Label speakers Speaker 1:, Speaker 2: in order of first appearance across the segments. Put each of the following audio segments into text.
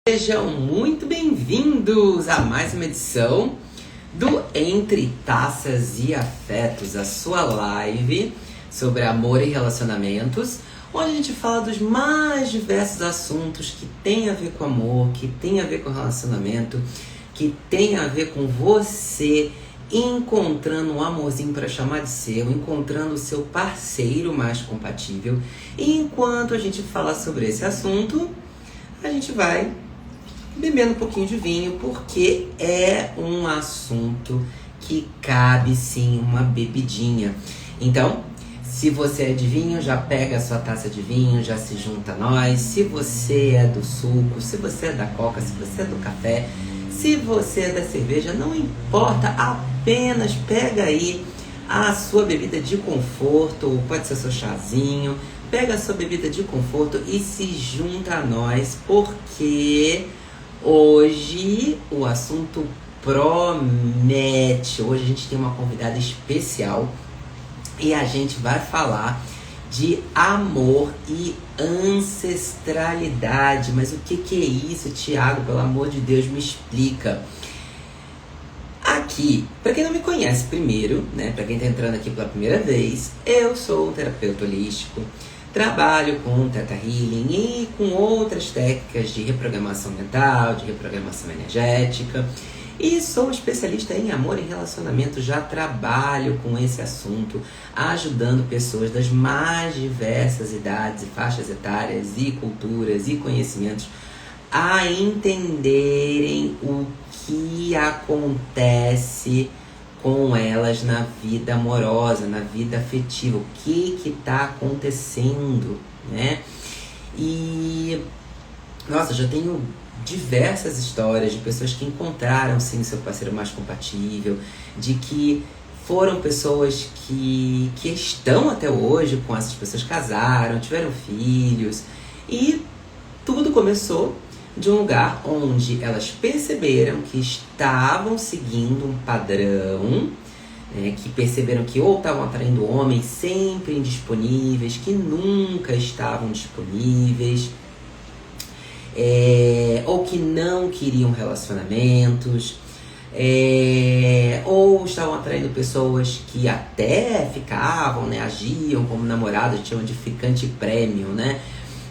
Speaker 1: Sejam muito bem-vindos a mais uma edição do Entre Taças e Afetos, a sua live sobre amor e relacionamentos, onde a gente fala dos mais diversos assuntos que tem a ver com amor, que tem a ver com relacionamento, que tem a ver com você encontrando um amorzinho para chamar de seu, encontrando o seu parceiro mais compatível. E enquanto a gente fala sobre esse assunto, a gente vai bebendo um pouquinho de vinho, porque é um assunto que cabe sim uma bebidinha. Então, se você é de vinho, já pega a sua taça de vinho, já se junta a nós. Se você é do suco, se você é da coca, se você é do café, se você é da cerveja, não importa, apenas pega aí a sua bebida de conforto, ou pode ser seu chazinho, pega a sua bebida de conforto e se junta a nós, porque hoje o assunto promete. Hoje a gente tem uma convidada especial e a gente vai falar de amor e ancestralidade. Mas o que é isso, Thiago? Pelo amor de Deus, me explica. Aqui, para quem não me conhece primeiro, né, para quem tá entrando aqui pela primeira vez, eu sou um terapeuta holístico. Trabalho com Theta Healing e com outras técnicas de reprogramação mental, de reprogramação energética. E sou especialista em amor e relacionamento. Já trabalho com esse assunto, ajudando pessoas das mais diversas idades e faixas etárias e culturas e conhecimentos a entenderem o que acontece com elas na vida amorosa, na vida afetiva, o que está acontecendo, né? E, nossa, já tenho diversas histórias de pessoas que encontraram sim seu parceiro mais compatível, de que foram pessoas que estão até hoje com essas pessoas, casaram, tiveram filhos, e tudo começou de um lugar onde elas perceberam que estavam seguindo um padrão, né, que perceberam que ou estavam atraindo homens sempre indisponíveis, que nunca estavam disponíveis, ou que não queriam relacionamentos, ou estavam atraindo pessoas que até ficavam, né, agiam como namorados, chamam de ficante prêmio, né?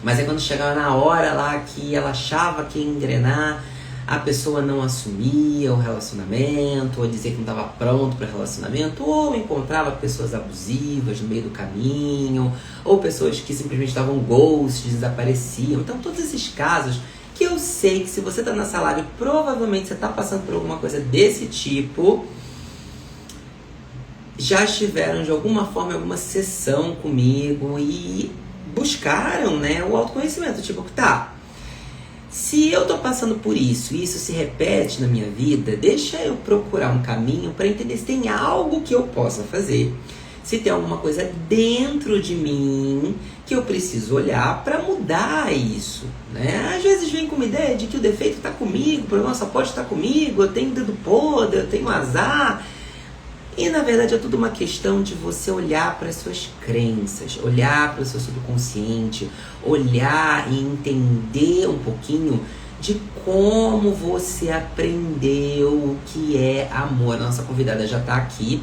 Speaker 1: Mas aí quando chegava na hora lá que ela achava que ia engrenar, a pessoa não assumia o relacionamento, ou dizia que não estava pronto para relacionamento, ou encontrava pessoas abusivas no meio do caminho, ou pessoas que simplesmente davam ghost, desapareciam. Então todos esses casos que eu sei que se você está nessa live, provavelmente você está passando por alguma coisa desse tipo, já estiveram de alguma forma em alguma sessão comigo e buscaram, né, o autoconhecimento. Tipo, tá, se eu tô passando por isso e isso se repete na minha vida, deixa eu procurar um caminho para entender se tem algo que eu possa fazer, se tem alguma coisa dentro de mim que eu preciso olhar para mudar isso, né? Às vezes vem com uma ideia de que o defeito tá comigo, o problema só pode estar comigo, eu tenho dedo podre, eu tenho azar. E na verdade é tudo uma questão de você olhar para as suas crenças, olhar para o seu subconsciente, olhar e entender um pouquinho de como você aprendeu o que é amor. A nossa convidada já está aqui,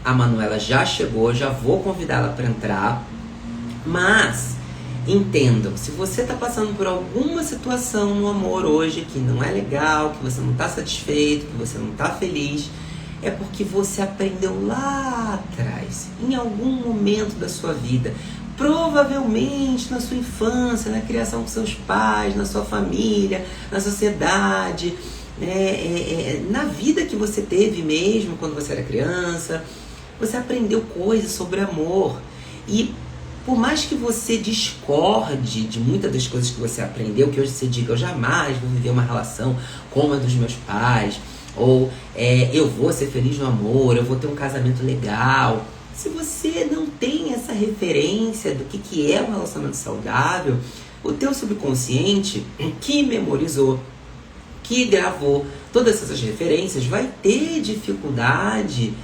Speaker 1: a Manuela já chegou, já vou convidá-la para entrar. Mas entendam, se você está passando por alguma situação no amor hoje que não é legal, que você não está satisfeito, que você não está feliz, é porque você aprendeu lá atrás, em algum momento da sua vida, provavelmente na sua infância, na criação com seus pais, na sua família, na sociedade, né, na vida que você teve mesmo quando você era criança, você aprendeu coisas sobre amor. E por mais que você discorde de muitas das coisas que você aprendeu, que hoje você diga, eu jamais vou viver uma relação como a dos meus pais, ou eu vou ser feliz no amor, eu vou ter um casamento legal. Se você não tem essa referência do que é um relacionamento saudável, o teu subconsciente, que memorizou, que gravou todas essas referências, vai ter dificuldade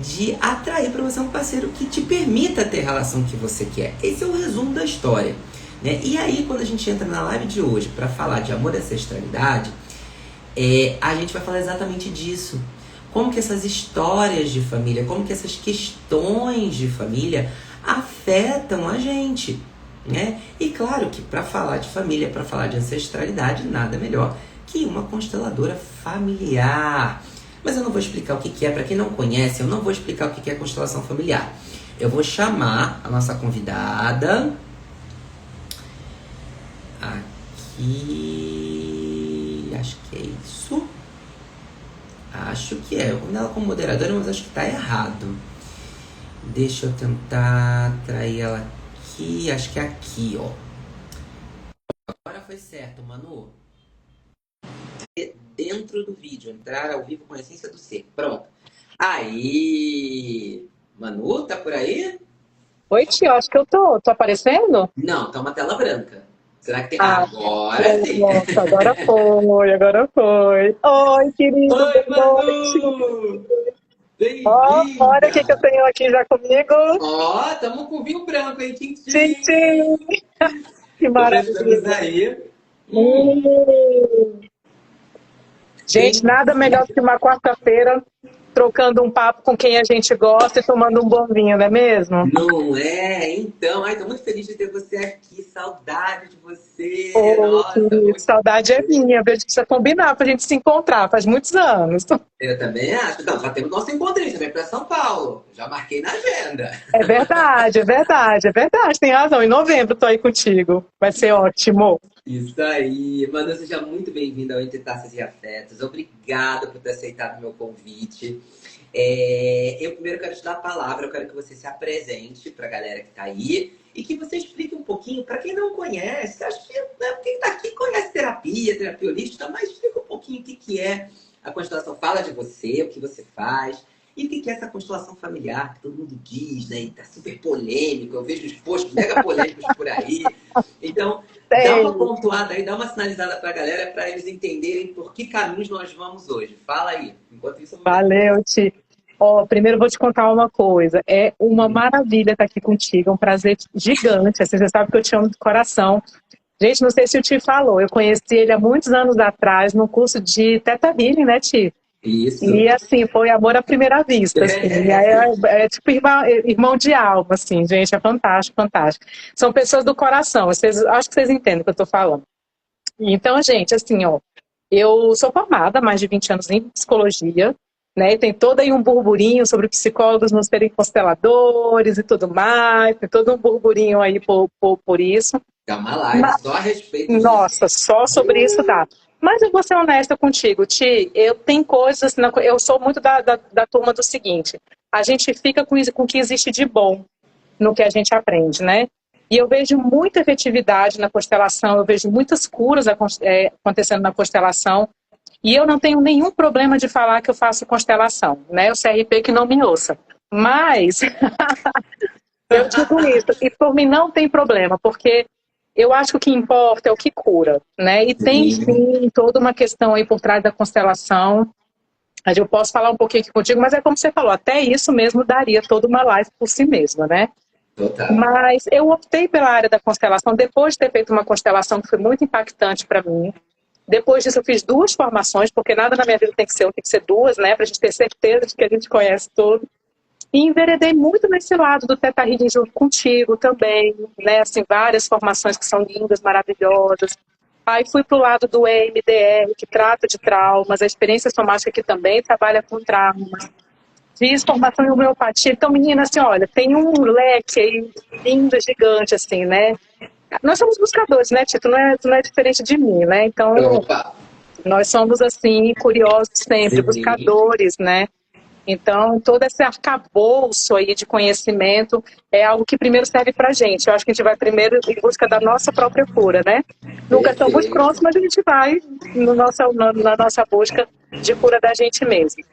Speaker 1: de atrair para você um parceiro que te permita ter a relação que você quer. Esse é o resumo da história. né? E aí, quando a gente entra na live de hoje para falar de amor e ancestralidade, a gente vai falar exatamente disso. Como que essas histórias de família, como que essas questões de família afetam a gente, né? E claro que para falar de família, para falar de ancestralidade, nada melhor que uma consteladora familiar. Mas eu não vou explicar o que é, para quem não conhece, eu não vou explicar o que é constelação familiar. Eu vou chamar a nossa convidada aqui, acho que é isso. Acho que é. Eu vou ela como moderadora, mas acho que tá errado. Deixa eu tentar trair ela aqui. Acho que é aqui, ó. Agora foi certo, Manu. Dentro do vídeo, entrar ao vivo com a essência do ser. Pronto. Aí! Manu, tá por aí?
Speaker 2: Oi, tio, acho que eu tô. Tô aparecendo?
Speaker 1: Não, tá uma tela branca. Será que tem?
Speaker 2: Ah,
Speaker 1: Agora sim!
Speaker 2: nossa, agora foi, agora foi. Oi, querido,
Speaker 1: Oi,
Speaker 2: boa noite.
Speaker 1: Manu!
Speaker 2: Ó, olha o que eu
Speaker 1: Bem-vinda!
Speaker 2: tenho aqui já comigo.
Speaker 1: Ó, tamo com vinho branco, hein? Tchim,
Speaker 2: Tchim,
Speaker 1: tchim!
Speaker 2: tchim. Que
Speaker 1: Começamos
Speaker 2: maravilha.
Speaker 1: aí.
Speaker 2: Hum. Gente, nada melhor do que uma quarta-feira trocando um papo com quem a gente gosta e tomando um bom vinho, não é mesmo?
Speaker 1: Não é? Então, ai, tô muito feliz de ter você aqui. Saudade de você.
Speaker 2: Ô,
Speaker 1: Nossa,
Speaker 2: querido,
Speaker 1: muito.
Speaker 2: saudade é minha. A gente precisa combinar pra gente se encontrar, faz muitos anos.
Speaker 1: Eu também acho. Não, já temos nosso encontrinho, já vem pra São Paulo. Já marquei na agenda.
Speaker 2: É verdade, é verdade, é verdade. Tem razão. Em novembro tô aí contigo. Vai ser ótimo.
Speaker 1: Isso aí. Manu, seja muito bem-vinda ao Entre Taças e Afetos. Obrigada por ter aceitado o meu convite. Eu primeiro quero te dar a palavra, eu quero que você se apresente para a galera que está aí e que você explique um pouquinho, para quem não conhece, acho que quem está aqui conhece terapia holística, mas explica um pouquinho o que é a constelação. Fala de você, o que você faz e o que é essa constelação familiar que todo mundo diz, né? E tá super polêmico, eu vejo os posts mega polêmicos por aí. Então, dá uma pontuada aí, dá uma sinalizada para a galera para eles entenderem por que caminhos nós vamos hoje. Fala aí. Enquanto isso, eu vou...
Speaker 2: Valeu, Ti. Ó, primeiro eu vou te contar uma coisa. É uma maravilha estar aqui contigo, é um prazer gigante. Assim, você sabe que eu te amo de coração. Gente, não sei se o Ti falou, eu conheci ele há muitos anos atrás no curso de Theta Healing, né, Ti?
Speaker 1: Isso.
Speaker 2: E assim, foi amor à primeira vista, assim. E aí é tipo irmão de alma, assim, gente, é fantástico, fantástico. São pessoas do coração, acho que vocês entendem o que eu tô falando. Então, gente, assim, ó, eu sou formada há mais de 20 anos em psicologia, né? E tem todo aí um burburinho sobre psicólogos não serem consteladores e tudo mais, tem todo um burburinho aí por isso.
Speaker 1: Dá uma live só a respeito disso.
Speaker 2: Nossa, só sobre isso dá. Mas eu vou ser honesta contigo, Ti, eu tenho coisas, eu sou muito da turma do seguinte, a gente fica com o que existe de bom no que a gente aprende, né? E eu vejo muita efetividade na constelação, eu vejo muitas curas acontecendo na constelação, e eu não tenho nenhum problema de falar que eu faço constelação, né? O CRP que não me ouça. Mas eu digo isso, e por mim não tem problema, porque eu acho que o que importa é o que cura, né? E tem, sim, toda uma questão aí por trás da constelação. Eu posso falar um pouquinho aqui contigo, mas é como você falou, até isso mesmo daria toda uma live por si mesma, né?
Speaker 1: Total.
Speaker 2: Mas eu optei pela área da constelação depois de ter feito uma constelação que foi muito impactante para mim. Depois disso eu fiz 2 formações, porque nada na minha vida tem que ser duas, né? Pra gente ter certeza de que a gente conhece tudo. E enveredei muito nesse lado do Theta Healing junto contigo também, né? Assim, várias formações que são lindas, maravilhosas. Aí fui para o lado do EMDR, que trata de traumas, a experiência somática que também trabalha com traumas. Fiz formação em homeopatia. Então, menina, assim, olha, tem um leque aí lindo, gigante, assim, né? Nós somos buscadores, né, Tito? Tu não é diferente de mim, né? Então,
Speaker 1: Opa.
Speaker 2: nós somos, assim, curiosos sempre,
Speaker 1: Sim.
Speaker 2: buscadores, né? Então, todo esse arcabouço aí de conhecimento é algo que primeiro serve pra gente. Eu acho que a gente vai primeiro em busca da nossa própria cura, né? Nunca estamos prontos, mas a gente vai na nossa busca de cura da gente mesmo.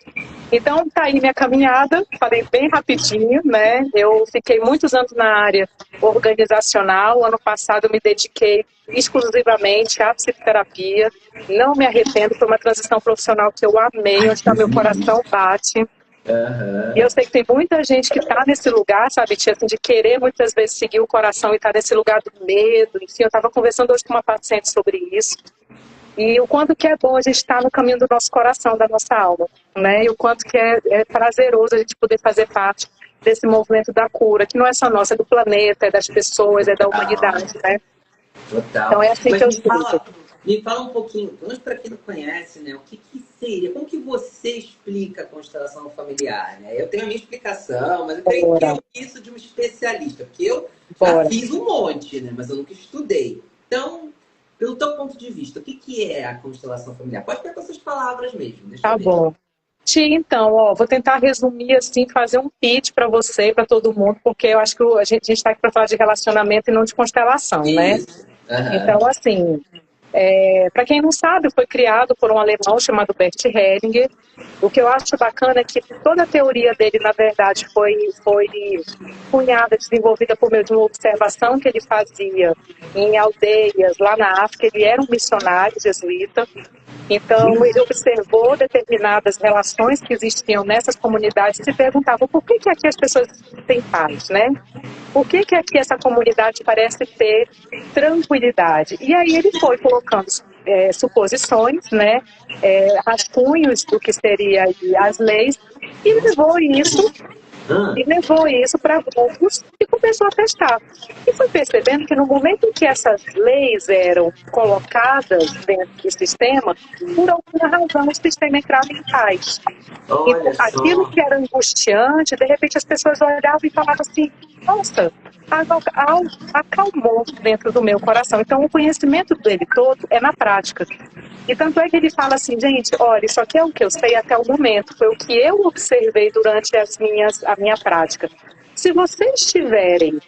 Speaker 2: Então, tá aí minha caminhada, falei bem rapidinho, né? Eu fiquei muitos anos na área organizacional. Ano passado eu me dediquei exclusivamente à psicoterapia. Não me arrependo, foi uma transição profissional que eu amei, onde tá meu coração bate. E eu sei que tem muita gente que está nesse lugar, sabe, tia, assim, de querer muitas vezes seguir o coração e estar nesse lugar do medo. Enfim, eu estava conversando hoje com uma paciente sobre isso. E o quanto que é bom a gente estar no caminho do nosso coração, da nossa alma, né? E o quanto que é prazeroso a gente poder fazer parte desse movimento da cura, que não é só nosso, é do planeta, é das pessoas, é da humanidade, né? Então
Speaker 1: Total.
Speaker 2: é assim que
Speaker 1: Mas
Speaker 2: eu sinto.
Speaker 1: me fala um pouquinho, pelo menos para quem não conhece, né? O que, que seria? Como que você explica a constelação familiar, né? Eu tenho a minha explicação, mas eu creio que
Speaker 2: Bora,
Speaker 1: eu isso de um especialista, porque eu já
Speaker 2: bora.
Speaker 1: fiz um monte, né? Mas eu nunca estudei. Então, pelo teu ponto de vista, o que, que é a constelação familiar? Pode ter com essas palavras mesmo, deixa eu
Speaker 2: Tá
Speaker 1: ver.
Speaker 2: bom. Tia, então, ó, vou tentar resumir assim, fazer um pitch para você e para todo mundo, porque eu acho que a gente está aqui para falar de relacionamento e não de constelação, né?
Speaker 1: Isso. Aham.
Speaker 2: Então, assim, para quem não sabe, foi criado por um alemão chamado Bert Hellinger. O que eu acho bacana é que toda a teoria dele, na verdade, foi cunhada, desenvolvida por meio de uma observação que ele fazia em aldeias lá na África. Ele era um missionário jesuíta. Então, ele observou determinadas relações que existiam nessas comunidades e se perguntava por que que aqui as pessoas têm paz, né? Por que que aqui essa comunidade parece ter tranquilidade? E aí ele foi colocando suposições, né? Rascunhos do que seria aí as leis e
Speaker 1: Ah,
Speaker 2: levou isso para grupos e começou a testar. E foi percebendo que no momento em que essas leis eram colocadas dentro do sistema, por alguma razão o sistema entrava em paz. Então,
Speaker 1: olha
Speaker 2: aquilo
Speaker 1: só.
Speaker 2: que era angustiante, de repente as pessoas olhavam e falavam assim, nossa, algo acalmou dentro do meu coração. Então, o conhecimento dele todo é na prática. E tanto é que ele fala assim, gente, olha, isso aqui é o que eu sei até o momento, foi o que eu observei durante a minha prática. Se vocês tiverem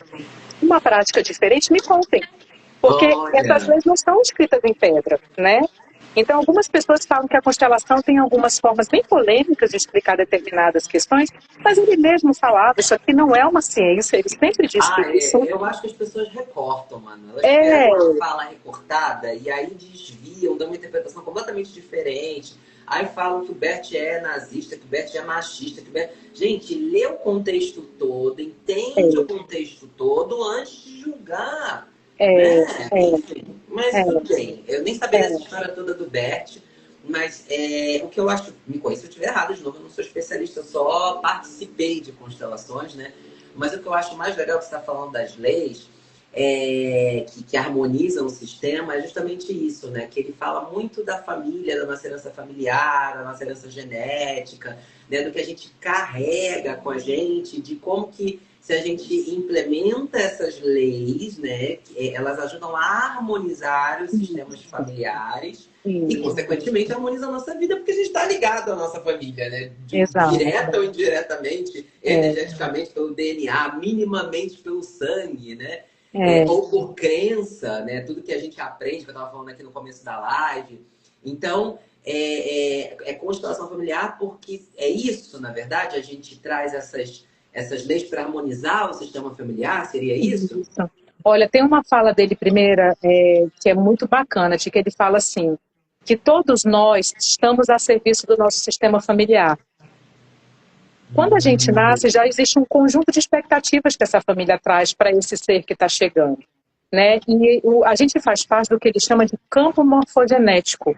Speaker 2: uma prática diferente, me contem, porque essas
Speaker 1: Olha.
Speaker 2: leis não são escritas em pedra, né? Então, algumas pessoas falam que a constelação tem algumas formas bem polêmicas de explicar determinadas questões, mas ele mesmo falava, isso aqui não é uma ciência, ele sempre disse
Speaker 1: Ah,
Speaker 2: isso.
Speaker 1: eu acho que as pessoas recortam, mano. Elas
Speaker 2: É,
Speaker 1: pegam a fala recortada e aí desviam, dão uma interpretação completamente diferente. Aí falam que o Bert é nazista, que o Bert é machista, que o Bert... Gente, lê o contexto todo, entende o contexto todo antes de julgar,
Speaker 2: é,
Speaker 1: né?
Speaker 2: é,
Speaker 1: Enfim, mas
Speaker 2: é,
Speaker 1: tudo bem. Eu nem sabia dessa
Speaker 2: é.
Speaker 1: história toda do Bert, mas o que eu acho, me corrija se eu estiver errado de novo, eu não sou especialista, eu só participei de constelações, né? Mas o que eu acho mais legal que você está falando das leis, que harmonizam o sistema, é justamente isso, né? Que ele fala muito da família, da nossa herança familiar, da nossa herança genética, né? Do que a gente carrega com a gente, de como que se a gente implementa essas leis, né? Elas ajudam a harmonizar os sistemas familiares e,
Speaker 2: Isso,
Speaker 1: consequentemente, harmoniza a nossa vida, porque a gente está ligado à nossa família, né?
Speaker 2: exato.
Speaker 1: Direta ou indiretamente,
Speaker 2: É,
Speaker 1: energeticamente pelo DNA, minimamente pelo sangue, né?
Speaker 2: é,
Speaker 1: Ou por crença, né? Tudo que a gente aprende, que eu estava falando aqui no começo da live. Então, é constelação familiar porque é isso, na verdade, a gente traz essas leis para harmonizar o sistema familiar, seria isso?
Speaker 2: isso. Olha, tem uma fala dele primeira que é muito bacana, de que ele fala assim, que todos nós estamos a serviço do nosso sistema familiar. Quando a gente nasce, já existe um conjunto de expectativas que essa família traz para esse ser que está chegando, né? E a gente faz parte do que ele chama de campo morfogenético,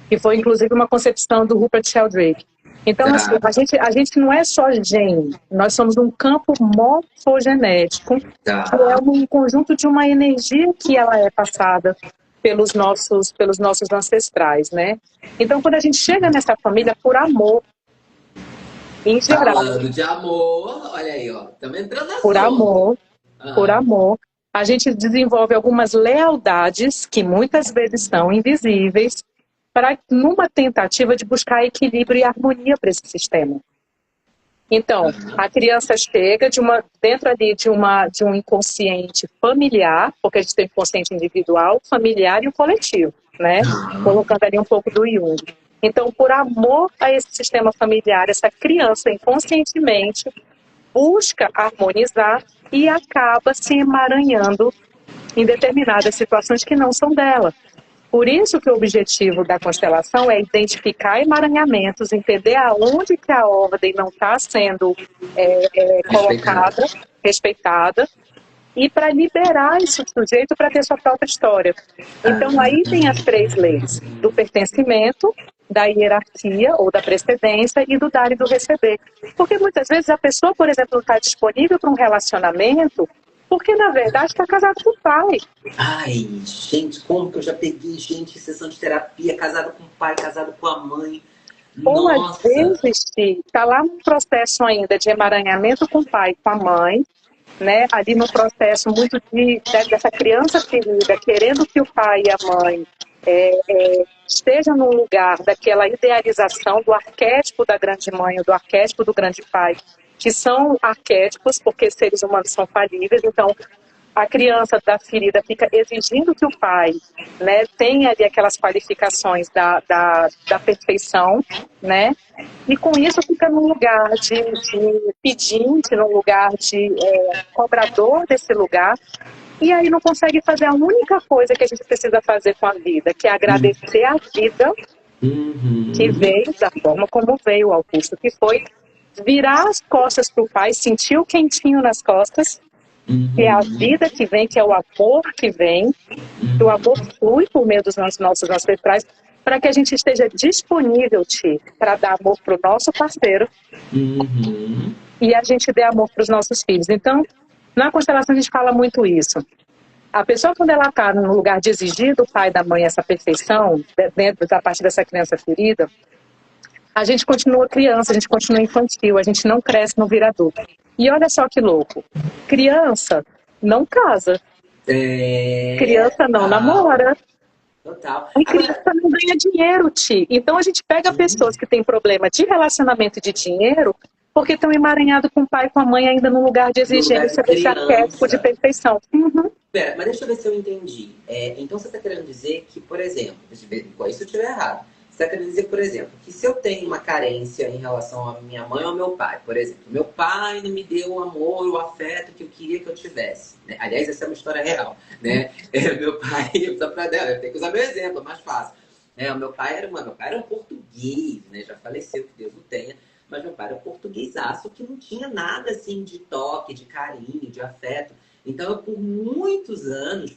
Speaker 2: que foi inclusive uma concepção do Rupert Sheldrake. Então, assim,
Speaker 1: Tá,
Speaker 2: a gente não é só gene, nós somos um campo morfogenético, que é
Speaker 1: tá.
Speaker 2: um conjunto de uma energia que ela é passada pelos nossos ancestrais, né? Então, quando a gente chega nessa família por amor, em geral,
Speaker 1: Falando de amor, olha aí, ó. Estamos entrando no
Speaker 2: por
Speaker 1: assunto.
Speaker 2: amor, por
Speaker 1: Ah,
Speaker 2: amor, a gente desenvolve algumas lealdades que muitas vezes são invisíveis, para numa tentativa de buscar equilíbrio e harmonia para esse sistema. Então, a criança chega dentro ali de um inconsciente familiar, porque a gente tem o inconsciente individual, familiar e o coletivo, né? Colocando ali um pouco do Jung. Então, por amor a esse sistema familiar, essa criança inconscientemente busca harmonizar e acaba se emaranhando em determinadas situações que não são dela. Por isso que o objetivo da constelação é identificar emaranhamentos, entender aonde que a ordem não está sendo colocada, respeitada, e para liberar esse sujeito para ter sua própria história. Então, aí tem as 3 leis, do pertencimento, da hierarquia ou da precedência e do dar e do receber. Porque muitas vezes a pessoa, por exemplo, não está disponível para um relacionamento porque, na verdade, está casado com o pai.
Speaker 1: Ai, gente, como que eu já peguei gente em sessão de terapia, casado com o pai, casado com a mãe.
Speaker 2: Ou
Speaker 1: Nossa.
Speaker 2: às vezes está lá num processo ainda de emaranhamento com o pai e com a mãe, né? Ali no processo muito dessa criança ferida, querendo que o pai e a mãe esteja num lugar daquela idealização do arquétipo da grande mãe ou do arquétipo do grande pai, que são arquétipos, porque seres humanos são falíveis, então a criança da ferida fica exigindo que o pai, né, tenha ali aquelas qualificações da perfeição, né, e com isso fica num lugar de pedinte, num lugar de cobrador desse lugar, e aí não consegue fazer a única coisa que a gente precisa fazer com a vida, que é agradecer a vida que veio da forma como veio, o Augusto, que foi virar as costas para o pai, sentir o quentinho nas costas, que é a vida que vem, que é o amor que vem, que o amor flui por meio dos nossos ancestrais, para que a gente esteja disponível, para dar amor para o nosso parceiro e a gente dê amor para os nossos filhos. Então, na constelação a gente fala muito isso. A pessoa, quando ela está no lugar de exigir do pai e da mãe essa perfeição, dentro da parte dessa criança ferida, a gente continua criança, a gente continua infantil, a gente não cresce, não vira adulto. E olha só que louco, criança não casa, criança não namora,
Speaker 1: Total.
Speaker 2: e criança não ganha dinheiro, Então a gente pega pessoas que têm problema de relacionamento e de dinheiro porque estão emaranhados com o pai e com a mãe ainda no lugar de exigência desse arquétipo de perfeição.
Speaker 1: Pera, mas deixa eu ver se eu entendi. Então você está querendo dizer que, por exemplo, deixa eu ver se eu estiver errado. Você está querendo dizer, por exemplo, que se eu tenho uma carência em relação à minha mãe ou ao meu pai, por exemplo, meu pai não me deu o amor, o afeto que eu queria que eu tivesse. Né? Aliás, essa é uma história real, né? Meu pai, eu tenho que usar meu exemplo, é mais fácil. O meu pai era um português, né? Já faleceu, que Deus o tenha, mas meu pai era um portuguesaço que não tinha nada assim de toque, de carinho, de afeto. Então, por muitos anos,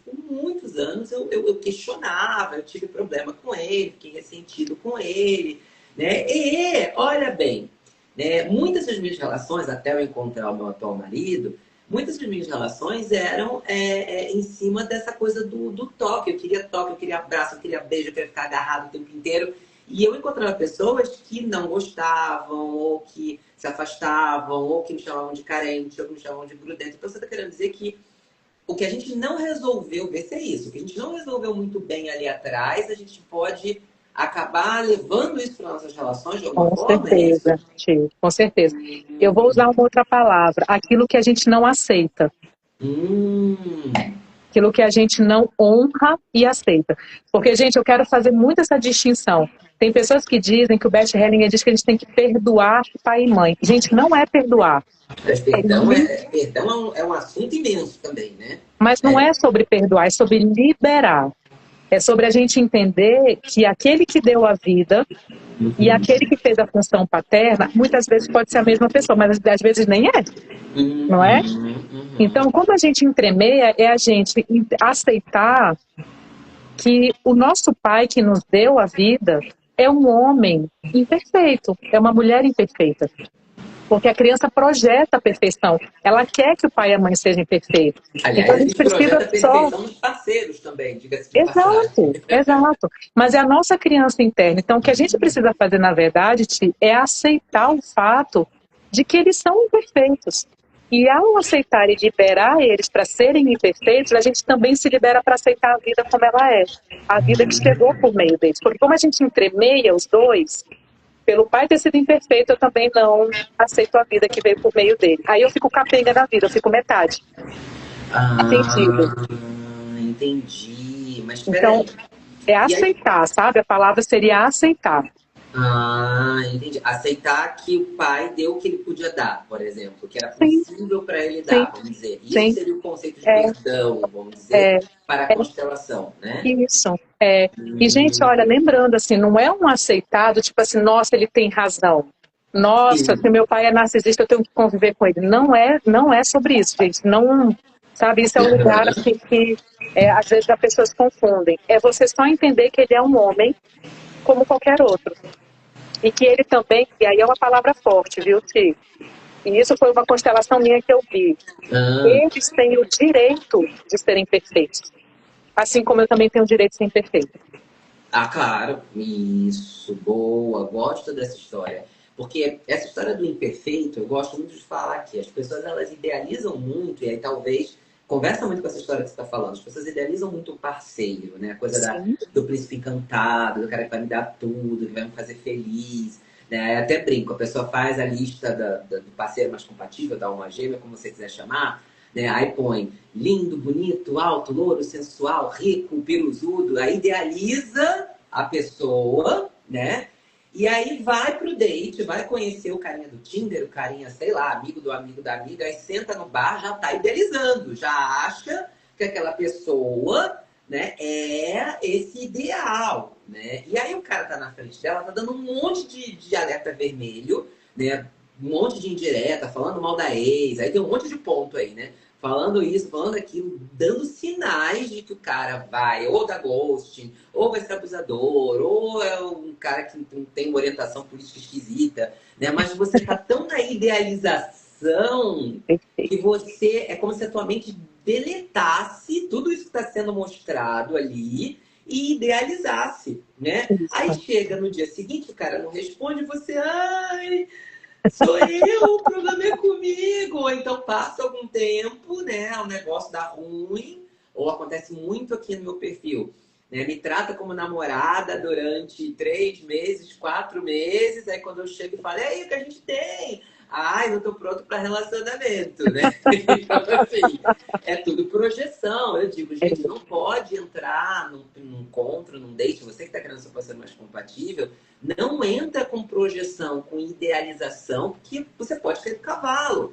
Speaker 1: eu questionava, eu tive problema com ele, fiquei ressentido com ele, né? E, olha bem, né? Muitas das minhas relações, até eu encontrar o meu atual marido, muitas das minhas relações eram em cima dessa coisa do toque. Eu queria abraço, eu queria beijo, eu queria ficar agarrado o tempo inteiro. E eu encontrava pessoas que não gostavam, ou que se afastavam, ou que me chamavam de carente, ou que me chamavam de grudento. Então você está querendo dizer que o que a gente não resolveu, vê se é isso, o que a gente não resolveu muito bem ali atrás, a gente pode acabar levando isso para nossas relações de alguma forma?
Speaker 2: Com certeza, Tio, com certeza. Eu vou usar uma outra palavra, aquilo que a gente não aceita. Aquilo que a gente não honra e aceita. Porque, gente, eu quero fazer muito essa distinção. Tem pessoas que dizem que o Bert Hellinger diz que a gente tem que perdoar pai e mãe. Gente, não é perdoar.
Speaker 1: Mas perdão é um assunto imenso também, né?
Speaker 2: Mas não é sobre perdoar, é sobre liberar. É sobre a gente entender que aquele que deu a vida e aquele que fez a função paterna, muitas vezes pode ser a mesma pessoa, mas às vezes nem é. Não é? Então, quando a gente entremeia, é a gente aceitar que o nosso pai que nos deu a vida é um homem imperfeito, é uma mulher imperfeita. Porque a criança projeta a perfeição. Ela quer que o pai e a mãe sejam perfeitos.
Speaker 1: Aliás,
Speaker 2: então a gente precisa
Speaker 1: só dos parceiros também, diga-se de
Speaker 2: Exato. Mas é a nossa criança interna. Então o que a gente precisa fazer, na verdade, é aceitar o fato de que eles são imperfeitos. E ao aceitar e liberar eles para serem imperfeitos, a gente também se libera para aceitar a vida como ela é. A vida que chegou por meio deles. Porque como a gente entremeia os dois, pelo pai ter sido imperfeito, eu também não aceito a vida que veio por meio dele. Aí eu fico capenga na vida, eu fico metade.
Speaker 1: Entendi. Mas
Speaker 2: então, é aceitar, sabe? A palavra seria aceitar.
Speaker 1: Ah, entendi. Aceitar que o pai deu o que ele podia dar, por exemplo, que era
Speaker 2: Sim,
Speaker 1: possível para ele
Speaker 2: sim,
Speaker 1: dar, vamos dizer. Isso
Speaker 2: sim.
Speaker 1: seria o conceito de
Speaker 2: É,
Speaker 1: perdão, vamos dizer,
Speaker 2: é,
Speaker 1: para a
Speaker 2: é
Speaker 1: constelação, né?
Speaker 2: isso. É. E, gente,
Speaker 1: Hum,
Speaker 2: olha, lembrando, assim, não é um aceitado, tipo assim, nossa, ele tem razão. Nossa, se
Speaker 1: sim.
Speaker 2: meu pai é narcisista, eu tenho que conviver com ele. Não é sobre isso, gente. Não, sabe, isso é um lugar, assim, que às vezes as pessoas confundem. É você só entender que ele é um homem como qualquer outro. E que ele também, e aí é uma palavra forte, viu, Ti? E isso foi uma constelação minha que eu vi.
Speaker 1: Ah,
Speaker 2: Eles têm o direito de serem perfeitos. Assim como eu também tenho o direito de ser imperfeita.
Speaker 1: ah, claro. Isso, boa. Gosto dessa história. Porque essa história do imperfeito, eu gosto muito de falar aqui. As pessoas, elas idealizam muito, e aí talvez conversa muito com essa história que você está falando. As pessoas idealizam muito o parceiro, né? A coisa
Speaker 2: Sim.
Speaker 1: do príncipe encantado, do cara que vai me dar tudo, que vai me fazer feliz. Né? Aí até brinco, a pessoa faz a lista do parceiro mais compatível, da alma gêmea, como você quiser chamar, né? Aí põe lindo, bonito, alto, louro, sensual, rico, piruzudo, aí idealiza a pessoa, né? E aí vai pro date, vai conhecer o carinha do Tinder, o carinha, sei lá, amigo do amigo da amiga, aí senta no bar, já tá idealizando, já acha que aquela pessoa, né, é esse ideal, né? E aí o cara tá na frente dela, tá dando um monte de alerta vermelho, né? Um monte de indireta, falando mal da ex, aí tem um monte de ponto aí, né? Falando isso, falando aquilo, dando sinais de que o cara vai ou dar ghosting, ou vai ser abusador, ou é um cara que não tem uma orientação política esquisita, né? Mas você tá tão na idealização que
Speaker 2: Perfeito.
Speaker 1: você é como se a tua mente deletasse tudo isso que está sendo mostrado ali e idealizasse, né? Aí
Speaker 2: Isso.
Speaker 1: chega no dia seguinte, o cara não responde, você, ai, sou eu, o problema é comigo. Ou então passa algum tempo, né? O negócio dá ruim, ou acontece muito aqui no meu perfil. Né? Me trata como namorada durante 3 meses, 4 meses. Aí quando eu chego e falo, e aí, o que a gente tem? Ai, não tô pronto para relacionamento, né? Então, assim, é tudo projeção. Eu digo,
Speaker 2: É,
Speaker 1: gente, não pode entrar num encontro, num date, você que tá querendo ser parceiro mais compatível, não entra com projeção, com idealização, porque você pode ser do cavalo,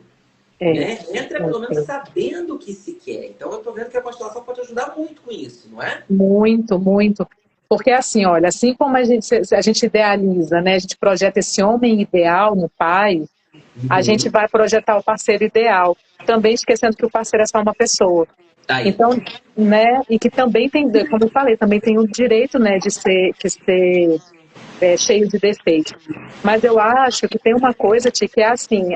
Speaker 2: é,
Speaker 1: né? Entra pelo menos sabendo o que se quer. Então eu tô vendo que a constelação pode ajudar muito com isso, não é?
Speaker 2: muito, muito. Porque assim, olha, assim como a gente idealiza, né? A gente projeta esse homem ideal no pai, a gente
Speaker 1: Uhum.
Speaker 2: vai projetar o parceiro ideal, também esquecendo que o parceiro é só uma pessoa.
Speaker 1: Tá aí.
Speaker 2: Então, né, e que também tem, como eu falei, também tem o direito, né, de ser cheio de defeitos. Mas eu acho que tem uma coisa, Ti, que é assim,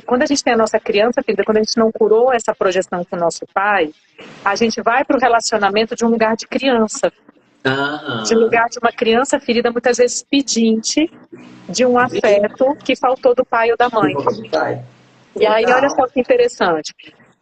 Speaker 2: quando a gente tem a nossa criança ferida, quando a gente não curou essa projeção com o nosso pai, a gente vai para o relacionamento de um lugar de criança, de
Speaker 1: Aham.
Speaker 2: lugar de uma criança ferida, muitas vezes pedinte, de um afeto que faltou do pai ou da mãe.
Speaker 1: Vai.
Speaker 2: E aí, olha
Speaker 1: Total.
Speaker 2: só que interessante.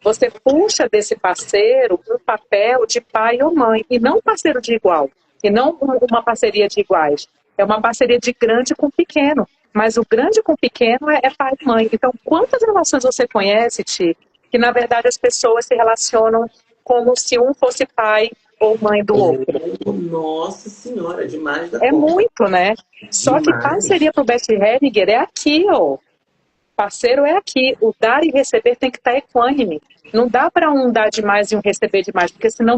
Speaker 2: Você puxa desse parceiro um papel de pai ou mãe, e não parceiro de igual, e não uma parceria de iguais. É uma parceria de grande com pequeno. Mas o grande com pequeno é pai e mãe. Então, quantas relações você conhece, Ti, que na verdade as pessoas se relacionam como se um fosse pai ou mãe do outro?
Speaker 1: Oh, nossa senhora, demais da
Speaker 2: É
Speaker 1: conta.
Speaker 2: muito, né? Só que
Speaker 1: Demais.
Speaker 2: parceria para o Beth Hellinger é aqui, ó. Parceiro é aqui. O dar e receber tem que estar equânime. Não dá para um dar demais e um receber demais, porque senão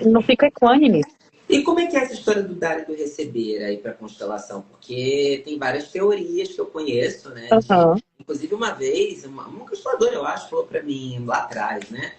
Speaker 2: não fica equânime.
Speaker 1: E como é que é essa história do dar e do receber aí para constelação? Porque tem várias teorias que eu conheço, né?
Speaker 2: Aham.
Speaker 1: Inclusive uma vez, uma consteladora, eu acho, falou para mim lá atrás, né?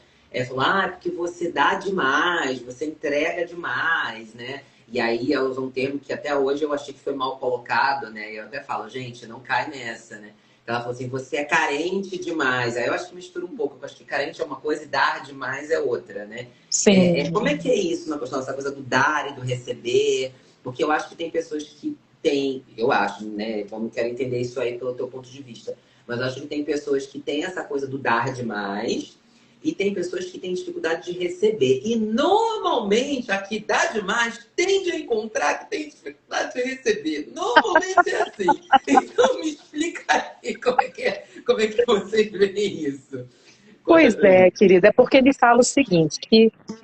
Speaker 1: Falou, é porque você dá demais, você entrega demais, né? E aí ela usou um termo que até hoje eu achei que foi mal colocado, né? E eu até falo, gente, não cai nessa, né? Ela falou assim, você é carente demais. Aí eu acho que mistura um pouco. Eu acho que carente é uma coisa e dar demais é outra, né?
Speaker 2: Sim.
Speaker 1: Como é que é isso na questão dessa coisa do dar e do receber? Porque eu acho que tem pessoas que têm, eu acho, né? Vamos querer entender isso aí pelo teu ponto de vista. Mas eu acho que tem pessoas que têm essa coisa do dar demais e tem pessoas que têm dificuldade de receber. E normalmente a que dá demais tende a encontrar que tem dificuldade de receber. Normalmente é assim. Então me explica aí como é que vocês veem isso.
Speaker 2: Pois
Speaker 1: Conta pra
Speaker 2: é,
Speaker 1: mim.
Speaker 2: querida, é porque ele fala o seguinte,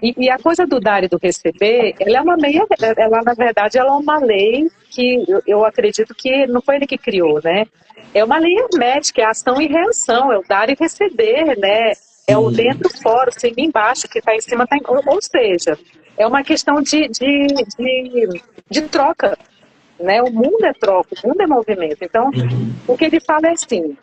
Speaker 2: e a coisa do dar e do receber, ela é uma meia, ela na verdade ela é uma lei que eu acredito que não foi ele que criou, né? É uma lei hermética, é ação e reação, é o dar e receber, né? É o
Speaker 1: Sim.
Speaker 2: dentro fora, o cima e embaixo, o que está em cima está em... Ou seja, é uma questão de troca, né? O mundo é troca, o mundo é movimento. Então, o que ele fala é assim,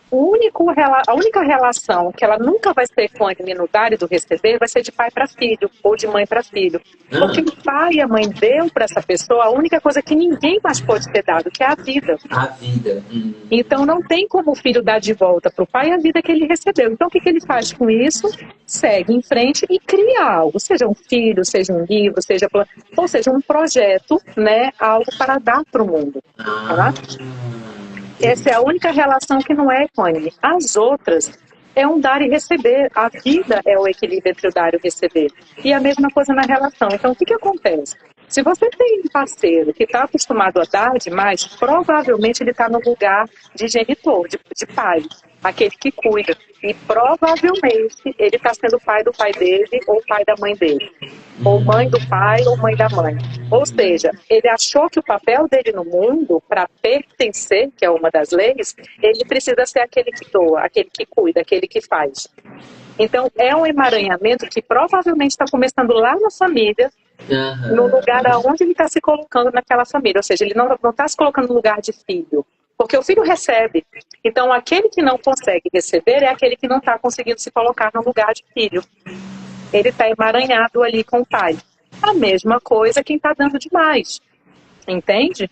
Speaker 2: a única relação que ela nunca vai ser equânime no dar e do receber vai ser de pai para filho, ou de mãe para filho. Porque
Speaker 1: Ah,
Speaker 2: o pai e a mãe deu para essa pessoa a única coisa que ninguém mais pode ter dado, que é a vida.
Speaker 1: a vida.
Speaker 2: Então não tem como o filho dar de volta para o pai a vida que ele recebeu. Então o que ele faz com isso? Segue em frente e cria algo, seja um filho, seja um livro, ou seja, um projeto, né, algo para dar para o mundo.
Speaker 1: Ah,
Speaker 2: Tá? Essa é a única relação que não é equânime. As outras é um dar e receber. A vida é o equilíbrio entre o dar e o receber. E a mesma coisa na relação. Então, o que acontece? Se você tem um parceiro que está acostumado a dar demais, provavelmente ele está no lugar de genitor, de pai, aquele que cuida. E provavelmente ele está sendo pai do pai dele ou pai da mãe dele. Ou mãe do pai ou mãe da mãe. Ou seja, ele achou que o papel dele no mundo, para pertencer, que é uma das leis, ele precisa ser aquele que doa, aquele que cuida, aquele que faz. Então, é um emaranhamento que provavelmente está começando lá na família, no lugar aonde ele está se colocando naquela família. Ou seja, ele não está se colocando no lugar de filho, porque o filho recebe. Então, aquele que não consegue receber é aquele que não está conseguindo se colocar no lugar de filho. Ele está emaranhado ali com o pai. A mesma coisa quem está dando demais, entende?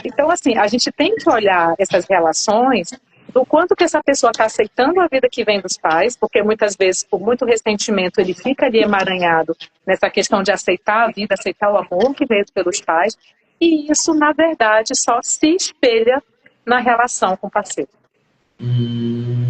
Speaker 2: Então, assim, a gente tem que olhar essas relações do quanto que essa pessoa está aceitando a vida que vem dos pais, porque muitas vezes, por muito ressentimento, ele fica ali emaranhado nessa questão de aceitar a vida, aceitar o amor que veio pelos pais, e isso, na verdade, só se espelha na relação com o parceiro.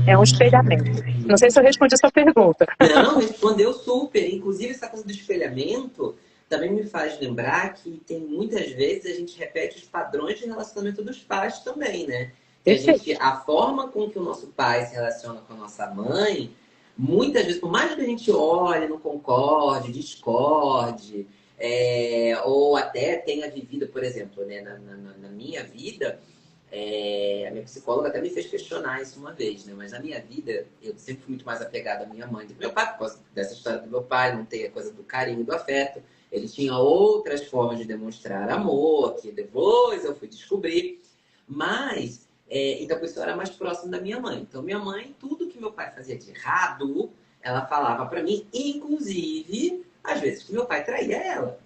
Speaker 2: É um espelhamento. Não sei se eu respondi a sua pergunta.
Speaker 1: Não, respondeu super. Inclusive, essa coisa do espelhamento também me faz lembrar que tem muitas vezes a gente repete os padrões de relacionamento dos pais também, né? Que a forma com que o nosso pai se relaciona com a nossa mãe, muitas vezes, por mais que a gente olhe, não concorde, discorde, ou até tenha vivido, por exemplo, né, na minha vida, a minha psicóloga até me fez questionar isso uma vez, né? Mas na minha vida, eu sempre fui muito mais apegada à minha mãe do que meu pai, por causa dessa história do meu pai, não ter a coisa do carinho, do afeto. Ele tinha outras formas de demonstrar amor, que depois eu fui descobrir. Mas, então por isso eu era mais próximo da minha mãe. Então minha mãe, tudo que meu pai fazia de errado, ela falava pra mim, inclusive, às vezes que meu pai traía ela,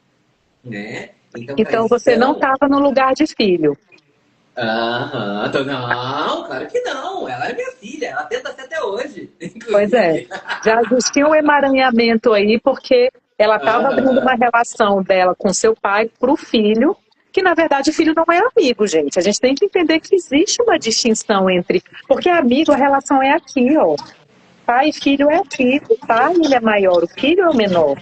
Speaker 1: né?
Speaker 2: Então você não estava no lugar de filho.
Speaker 1: Não, claro que não. Ela é minha filha, ela tenta ser até hoje. Inclusive.
Speaker 2: Pois é. Já existia um emaranhamento aí, porque ela estava abrindo uma relação dela com seu pai para o filho, que na verdade o filho não é amigo, gente. A gente tem que entender que existe uma distinção entre. Porque amigo, a relação é aqui, ó. Pai e filho é aqui. O pai ele é maior, o filho é o menor.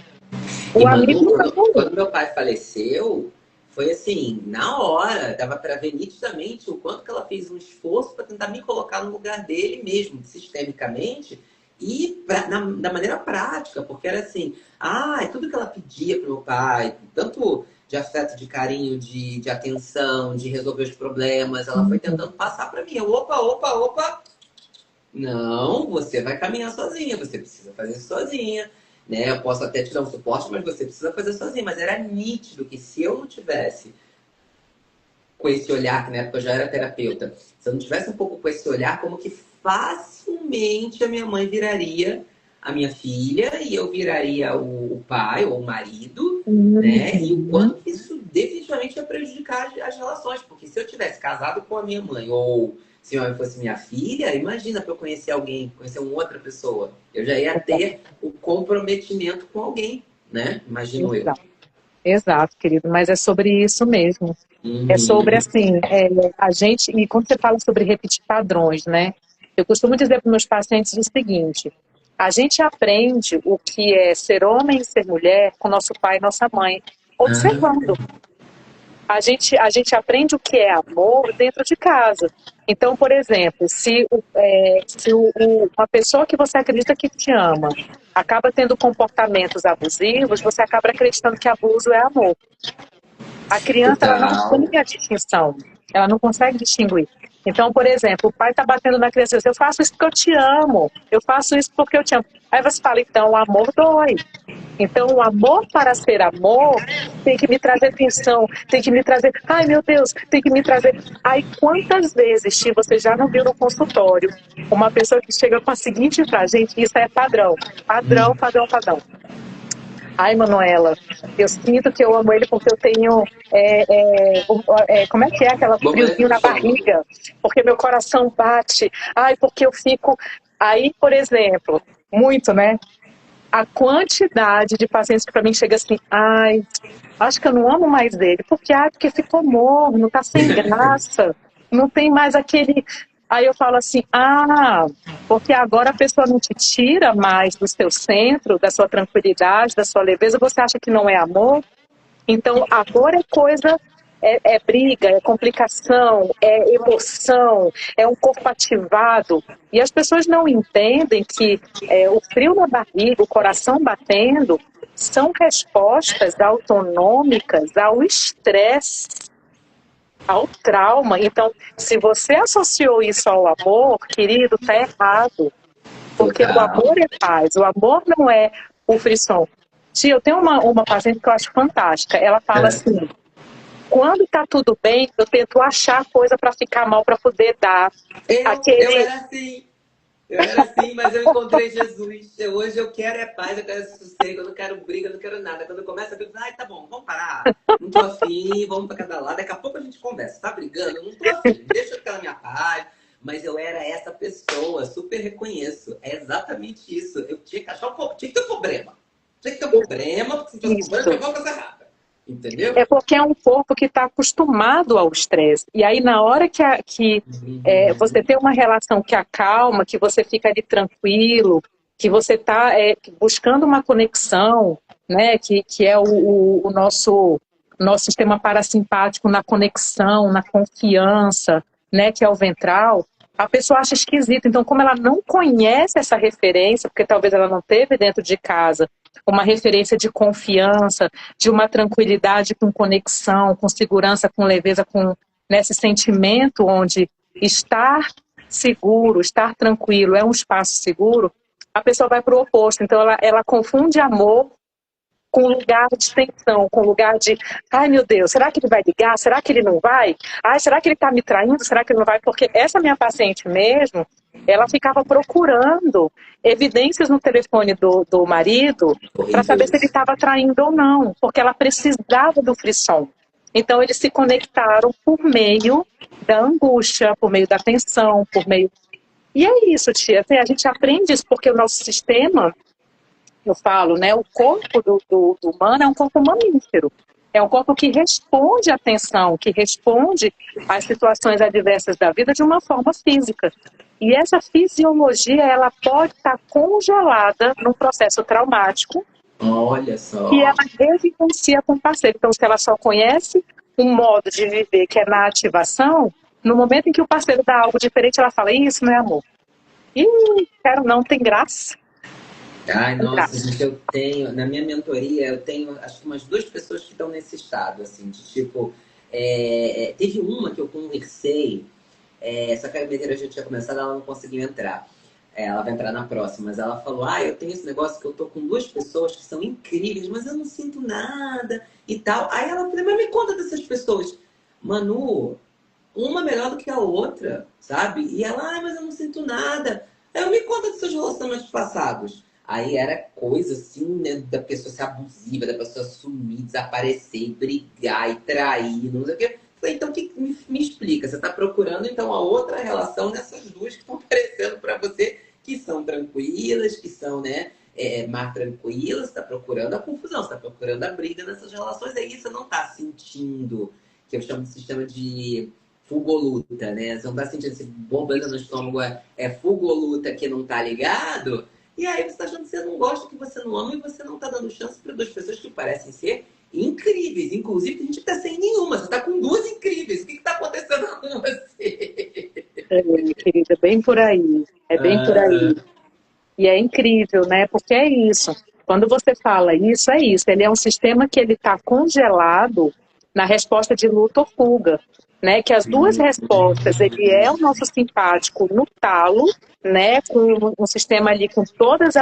Speaker 2: O amigo
Speaker 1: quando meu pai faleceu, foi assim, na hora, dava para ver nitidamente o quanto que ela fez um esforço para tentar me colocar no lugar dele mesmo, sistemicamente, e da maneira prática, porque era assim, tudo que ela pedia pro meu pai, tanto de afeto, de carinho, de atenção, de resolver os problemas, ela foi tentando passar para mim. Opa, não, você vai caminhar sozinha, você precisa fazer isso sozinha. Né? Eu posso até te dar um suporte, mas você precisa fazer sozinho. Mas era nítido que se eu não tivesse com esse olhar, que na época eu já era terapeuta, se eu não tivesse um pouco com esse olhar, como que facilmente a minha mãe viraria a minha filha e eu viraria o pai ou o marido, né? E o quanto isso definitivamente ia prejudicar as relações. Porque se eu tivesse casado com a minha mãe ou se minha mãe fosse minha filha, imagina para eu conhecer alguém, conhecer uma outra pessoa. Eu já ia ter o comprometimento com alguém, né? Imagino eu.
Speaker 2: Exato, querido, mas é sobre isso mesmo. É sobre, assim, a gente... E quando você fala sobre repetir padrões, né? Eu costumo dizer para meus pacientes o seguinte: a gente aprende o que é ser homem e ser mulher com nosso pai e nossa mãe, observando. a gente aprende o que é amor dentro de casa. Então, por exemplo, se uma pessoa que você acredita que te ama acaba tendo comportamentos abusivos, você acaba acreditando que abuso é amor. A criança, ela não
Speaker 1: Total.
Speaker 2: tem a distinção, ela não consegue distinguir. Então, por exemplo, o pai está batendo na criança e diz, eu faço isso porque eu te amo, eu faço isso porque eu te amo. Aí você fala, então, o amor dói. Então, o amor para ser amor tem que me trazer atenção, tem que me trazer, ai meu Deus, tem que me trazer. Aí, quantas vezes, Ti, você já não viu no consultório uma pessoa que chega com a seguinte frase, gente, isso é padrão, padrão, padrão, padrão. Ai, Manuela, eu sinto que eu amo ele porque eu tenho, como é que é aquela
Speaker 1: Borboleta
Speaker 2: friozinho
Speaker 1: no
Speaker 2: na
Speaker 1: estômago.
Speaker 2: barriga? Porque meu coração bate. Ai, porque eu fico... Aí, por exemplo, muito, né? A quantidade de pacientes que para mim chega assim, ai, acho que eu não amo mais ele. Porque ficou morno, tá sem graça, não tem mais aquele... Aí eu falo assim, porque agora a pessoa não te tira mais do seu centro, da sua tranquilidade, da sua leveza, você acha que não é amor? Então, amor é coisa, é briga, é complicação, é emoção, é um corpo ativado. E as pessoas não entendem que o frio na barriga, o coração batendo, são respostas autonômicas ao estresse, ao trauma. Então, se você associou isso ao amor, querido, tá errado. Porque o
Speaker 1: Total.
Speaker 2: amor é paz, o amor não é o frisson. Tia, eu tenho uma paciente que eu acho fantástica. Ela fala assim: quando tá tudo bem, eu tento achar coisa para ficar mal, para poder dar.
Speaker 1: Eu
Speaker 2: Aquele.
Speaker 1: era assim. Eu era assim, mas eu encontrei Jesus. Hoje eu quero é paz, eu quero sossego, eu não quero briga, eu não quero nada. Quando eu começo a brigar, ai, tá bom, vamos parar. Não tô afim, vamos pra cada lado. Daqui a pouco a gente conversa. Tá brigando? Eu não tô afim. Deixa eu ficar na minha paz. Mas eu era essa pessoa, super reconheço. É exatamente isso. Eu tinha que achar tinha que ter um problema. Tinha que ter um problema, porque se tivesse um problema,
Speaker 2: Isso.
Speaker 1: eu pegava coisa errada. Entendeu?
Speaker 2: É porque é um corpo que está acostumado ao estresse. E aí, na hora você tem uma relação que acalma, que você fica ali tranquilo, que você está buscando uma conexão, né, que é o nosso sistema parasimpático na conexão, na confiança, né, que é o ventral, a pessoa acha esquisito. Então, como ela não conhece essa referência, porque talvez ela não teve dentro de casa uma referência de confiança, de uma tranquilidade com conexão, com segurança, com leveza, com nesse sentimento onde estar seguro, estar tranquilo é um espaço seguro, a pessoa vai para o oposto. Então, ela confunde amor com lugar de tensão, com lugar de, ai meu Deus, será que ele vai ligar? Será que ele não vai? Ai, será que ele está me traindo? Será que ele não vai? Porque essa minha paciente mesmo, ela ficava procurando evidências no telefone do marido para
Speaker 1: Horrível
Speaker 2: saber se ele
Speaker 1: isso.
Speaker 2: estava traindo ou não, porque ela precisava do frisson. Então eles se conectaram por meio da angústia, por meio da tensão, por meio... E é isso, tia, assim, a gente aprende isso porque o nosso sistema, eu falo, né? O corpo do humano é um corpo mamífero. É um corpo que responde à tensão, que responde às situações adversas da vida de uma forma física. E essa fisiologia, ela pode estar congelada num processo traumático
Speaker 1: Olha
Speaker 2: que
Speaker 1: só.
Speaker 2: ela revivencia com o parceiro. Então, se ela só conhece um modo de viver que é na ativação, no momento em que o parceiro dá algo diferente, ela fala, isso não é amor. Ih, quero não, tem graça.
Speaker 1: Ai,
Speaker 2: Tem
Speaker 1: nossa,
Speaker 2: graça.
Speaker 1: gente, eu tenho, na minha mentoria, eu tenho acho que umas duas pessoas que estão nesse estado, assim, de tipo, teve uma que eu conversei, só que a menina já tinha começado, ela não conseguiu entrar. Ela vai entrar na próxima, mas ela falou, eu tenho esse negócio que eu tô com duas pessoas que são incríveis, mas eu não sinto nada e tal. Aí ela falou, mas me conta dessas pessoas. Manu, uma melhor do que a outra, sabe? E ela, mas eu não sinto nada. Aí eu me conta dos seus relacionamentos passados. Aí era coisa assim, né, da pessoa ser abusiva, da pessoa sumir, desaparecer, e brigar e trair, não sei o quê. Falei, então me explica? Você está procurando então a outra relação nessas duas que estão aparecendo para você, que são tranquilas, que são, né, mais tranquilas, você está procurando a confusão, você está procurando a briga nessas relações, aí você não está sentindo, que eu chamo de sistema de fuga-luta, né? Você não está sentindo esse borbulha no estômago, fuga-luta que não está ligado, e aí você está achando que você não gosta, que você não ama, e você não está dando chance para duas pessoas que parecem ser incríveis. Inclusive, a gente tá sem nenhuma. Você tá com duas incríveis. O que tá acontecendo com você?
Speaker 2: Minha querida, bem por aí. É bem por aí. E é incrível, né? Porque é isso. Quando você fala isso, é isso. Ele é um sistema que ele está congelado na resposta de luta ou fuga, né? Que as duas respostas, ele é o nosso simpático no talo, né? Com um sistema ali com todas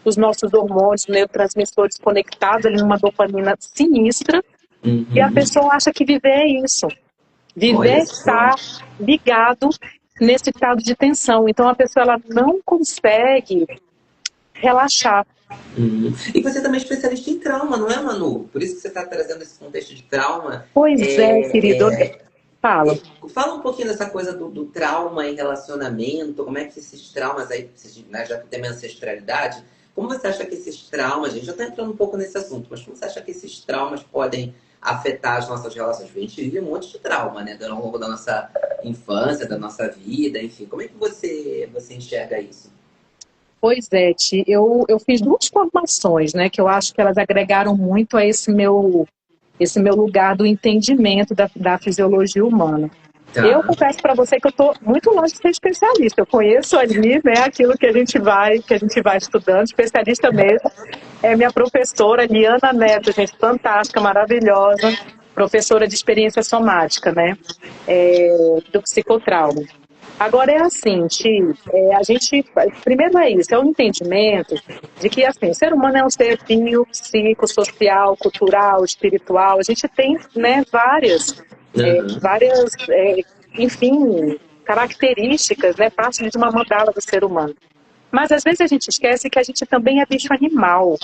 Speaker 2: os nossos hormônios, neurotransmissores conectados ali numa dopamina sinistra. E a pessoa acha que viver é isso. Viver
Speaker 1: Olha
Speaker 2: está
Speaker 1: só.
Speaker 2: ligado nesse estado de tensão. Então a pessoa ela não consegue relaxar.
Speaker 1: E você também é especialista em trauma, não é, Manu? Por isso que você está trazendo esse contexto de trauma.
Speaker 2: Pois é, querido. Fala.
Speaker 1: Fala um pouquinho dessa coisa do trauma em relacionamento, como é que esses traumas aí, né, já que tem ancestralidade, como você acha que esses traumas, a gente já está entrando um pouco nesse assunto, mas como você acha que esses traumas podem afetar as nossas relações? A gente vive um monte de trauma, né, ao longo da nossa infância, da nossa vida, enfim. Como é que você enxerga isso?
Speaker 2: Pois é, Ti. Eu fiz duas formações, né, que eu acho que elas agregaram muito a esse meu lugar do entendimento da fisiologia humana.
Speaker 1: Tá.
Speaker 2: Eu confesso para você que eu estou muito longe de ser especialista. Eu conheço ali, né, aquilo que a gente vai estudando. Especialista mesmo é minha professora Liana Neto, gente, fantástica, maravilhosa, professora de experiência somática, né, do psicotrauma. Agora é assim, Ti, a gente, primeiro é isso, é o entendimento de que, assim, o ser humano é um ser bio, psico, social, cultural, espiritual. A gente tem, né, várias, enfim, características, né, parte de uma mandala do ser humano. Mas às vezes a gente esquece que a gente também é bicho animal.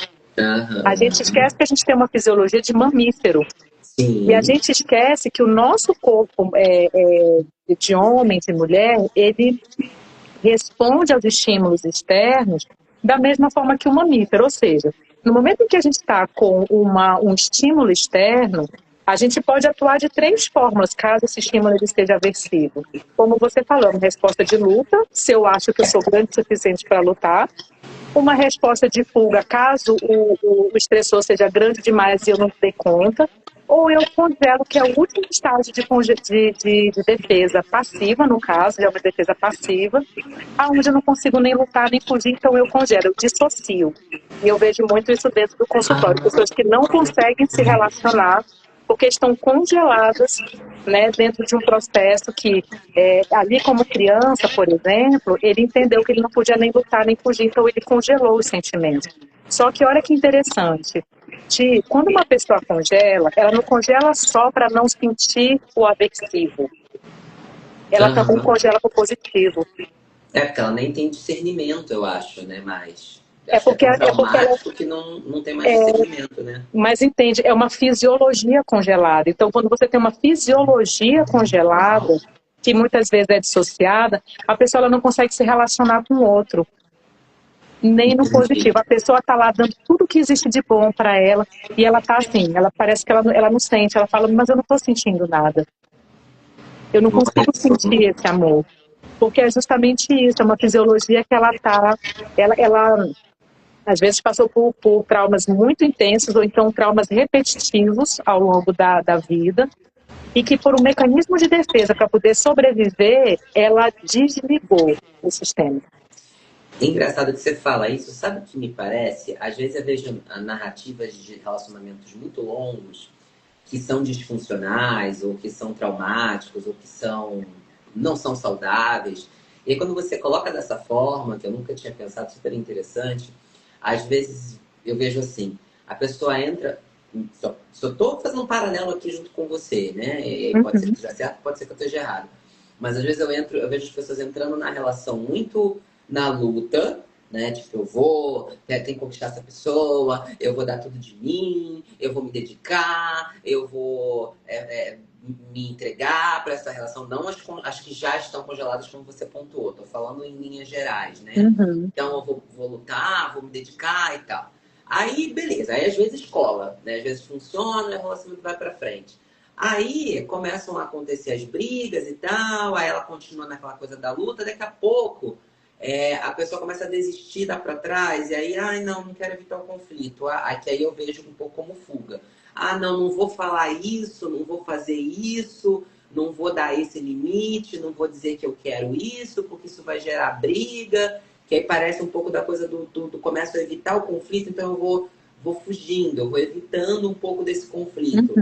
Speaker 2: A gente esquece que a gente tem uma fisiologia de mamífero.
Speaker 1: Sim.
Speaker 2: E a gente esquece que o nosso corpo de homem, de mulher, ele responde aos estímulos externos da mesma forma que o mamífero. Ou seja, no momento em que a gente está com um estímulo externo, a gente pode atuar de três formas, caso esse estímulo ele esteja aversivo. Como você falou, uma resposta de luta, se eu acho que eu sou grande o suficiente para lutar. Uma resposta de fuga, caso o estressor seja grande demais e eu não dê conta. Ou eu congelo, que é o último estágio de defesa passiva, no caso, é uma defesa passiva, aonde eu não consigo nem lutar, nem fugir, então eu congelo, eu dissocio. E eu vejo muito isso dentro do consultório, pessoas que não conseguem se relacionar porque estão congeladas, né, dentro de um processo que, ali como criança, por exemplo, ele entendeu que ele não podia nem lutar, nem fugir, então ele congelou os sentimentos. Só que olha que interessante, quando uma pessoa congela, ela não congela só para não sentir o aversivo. Ela também congela para o positivo.
Speaker 1: Porque ela nem tem discernimento, eu acho, né? Mas
Speaker 2: Acho que é porque ela
Speaker 1: que não tem mais discernimento, né?
Speaker 2: Mas entende, é uma fisiologia congelada. Então, quando você tem uma fisiologia congelada, que muitas vezes é dissociada, a pessoa ela não consegue se relacionar com o outro. Nem no positivo. A pessoa está lá dando tudo que existe de bom para ela e ela está assim, ela parece que ela não sente, ela fala, mas eu não estou sentindo nada. Eu não consigo sentir esse amor. Porque é justamente isso, é uma fisiologia que ela às vezes passou por traumas muito intensos ou então traumas repetitivos ao longo da vida e que por um mecanismo de defesa para poder sobreviver, ela desligou o sistema.
Speaker 1: É engraçado que você fala isso, sabe o que me parece? Às vezes eu vejo narrativas de relacionamentos muito longos que são disfuncionais, ou que são traumáticos, ou que não são saudáveis. E aí, quando você coloca dessa forma, que eu nunca tinha pensado, super interessante, às vezes eu vejo assim, a pessoa entra, só estou fazendo um paralelo aqui junto com você, né? E pode ser que esteja certo, pode ser que eu esteja errado. Mas às vezes eu vejo as pessoas entrando na relação muito na luta, né? Tipo, tenho que conquistar essa pessoa, eu vou dar tudo de mim, eu vou me dedicar, eu vou me entregar para essa relação. Não as que já estão congeladas, como você pontuou. Tô falando em linhas gerais, né? Então, eu vou lutar, vou me dedicar e tal. Aí, beleza. Aí, às vezes, cola, né? Às vezes funciona e a relação vai para frente. Aí, começam a acontecer as brigas e tal, aí ela continua naquela coisa da luta, daqui a pouco a pessoa começa a desistir, dá para trás, e aí, não quero evitar o conflito. Que aí eu vejo um pouco como fuga. ah, não vou falar isso, não vou fazer isso, não vou dar esse limite, não vou dizer que eu quero isso, porque isso vai gerar briga, que aí parece um pouco da coisa do começo a evitar o conflito, então eu vou fugindo, eu vou evitando um pouco desse conflito.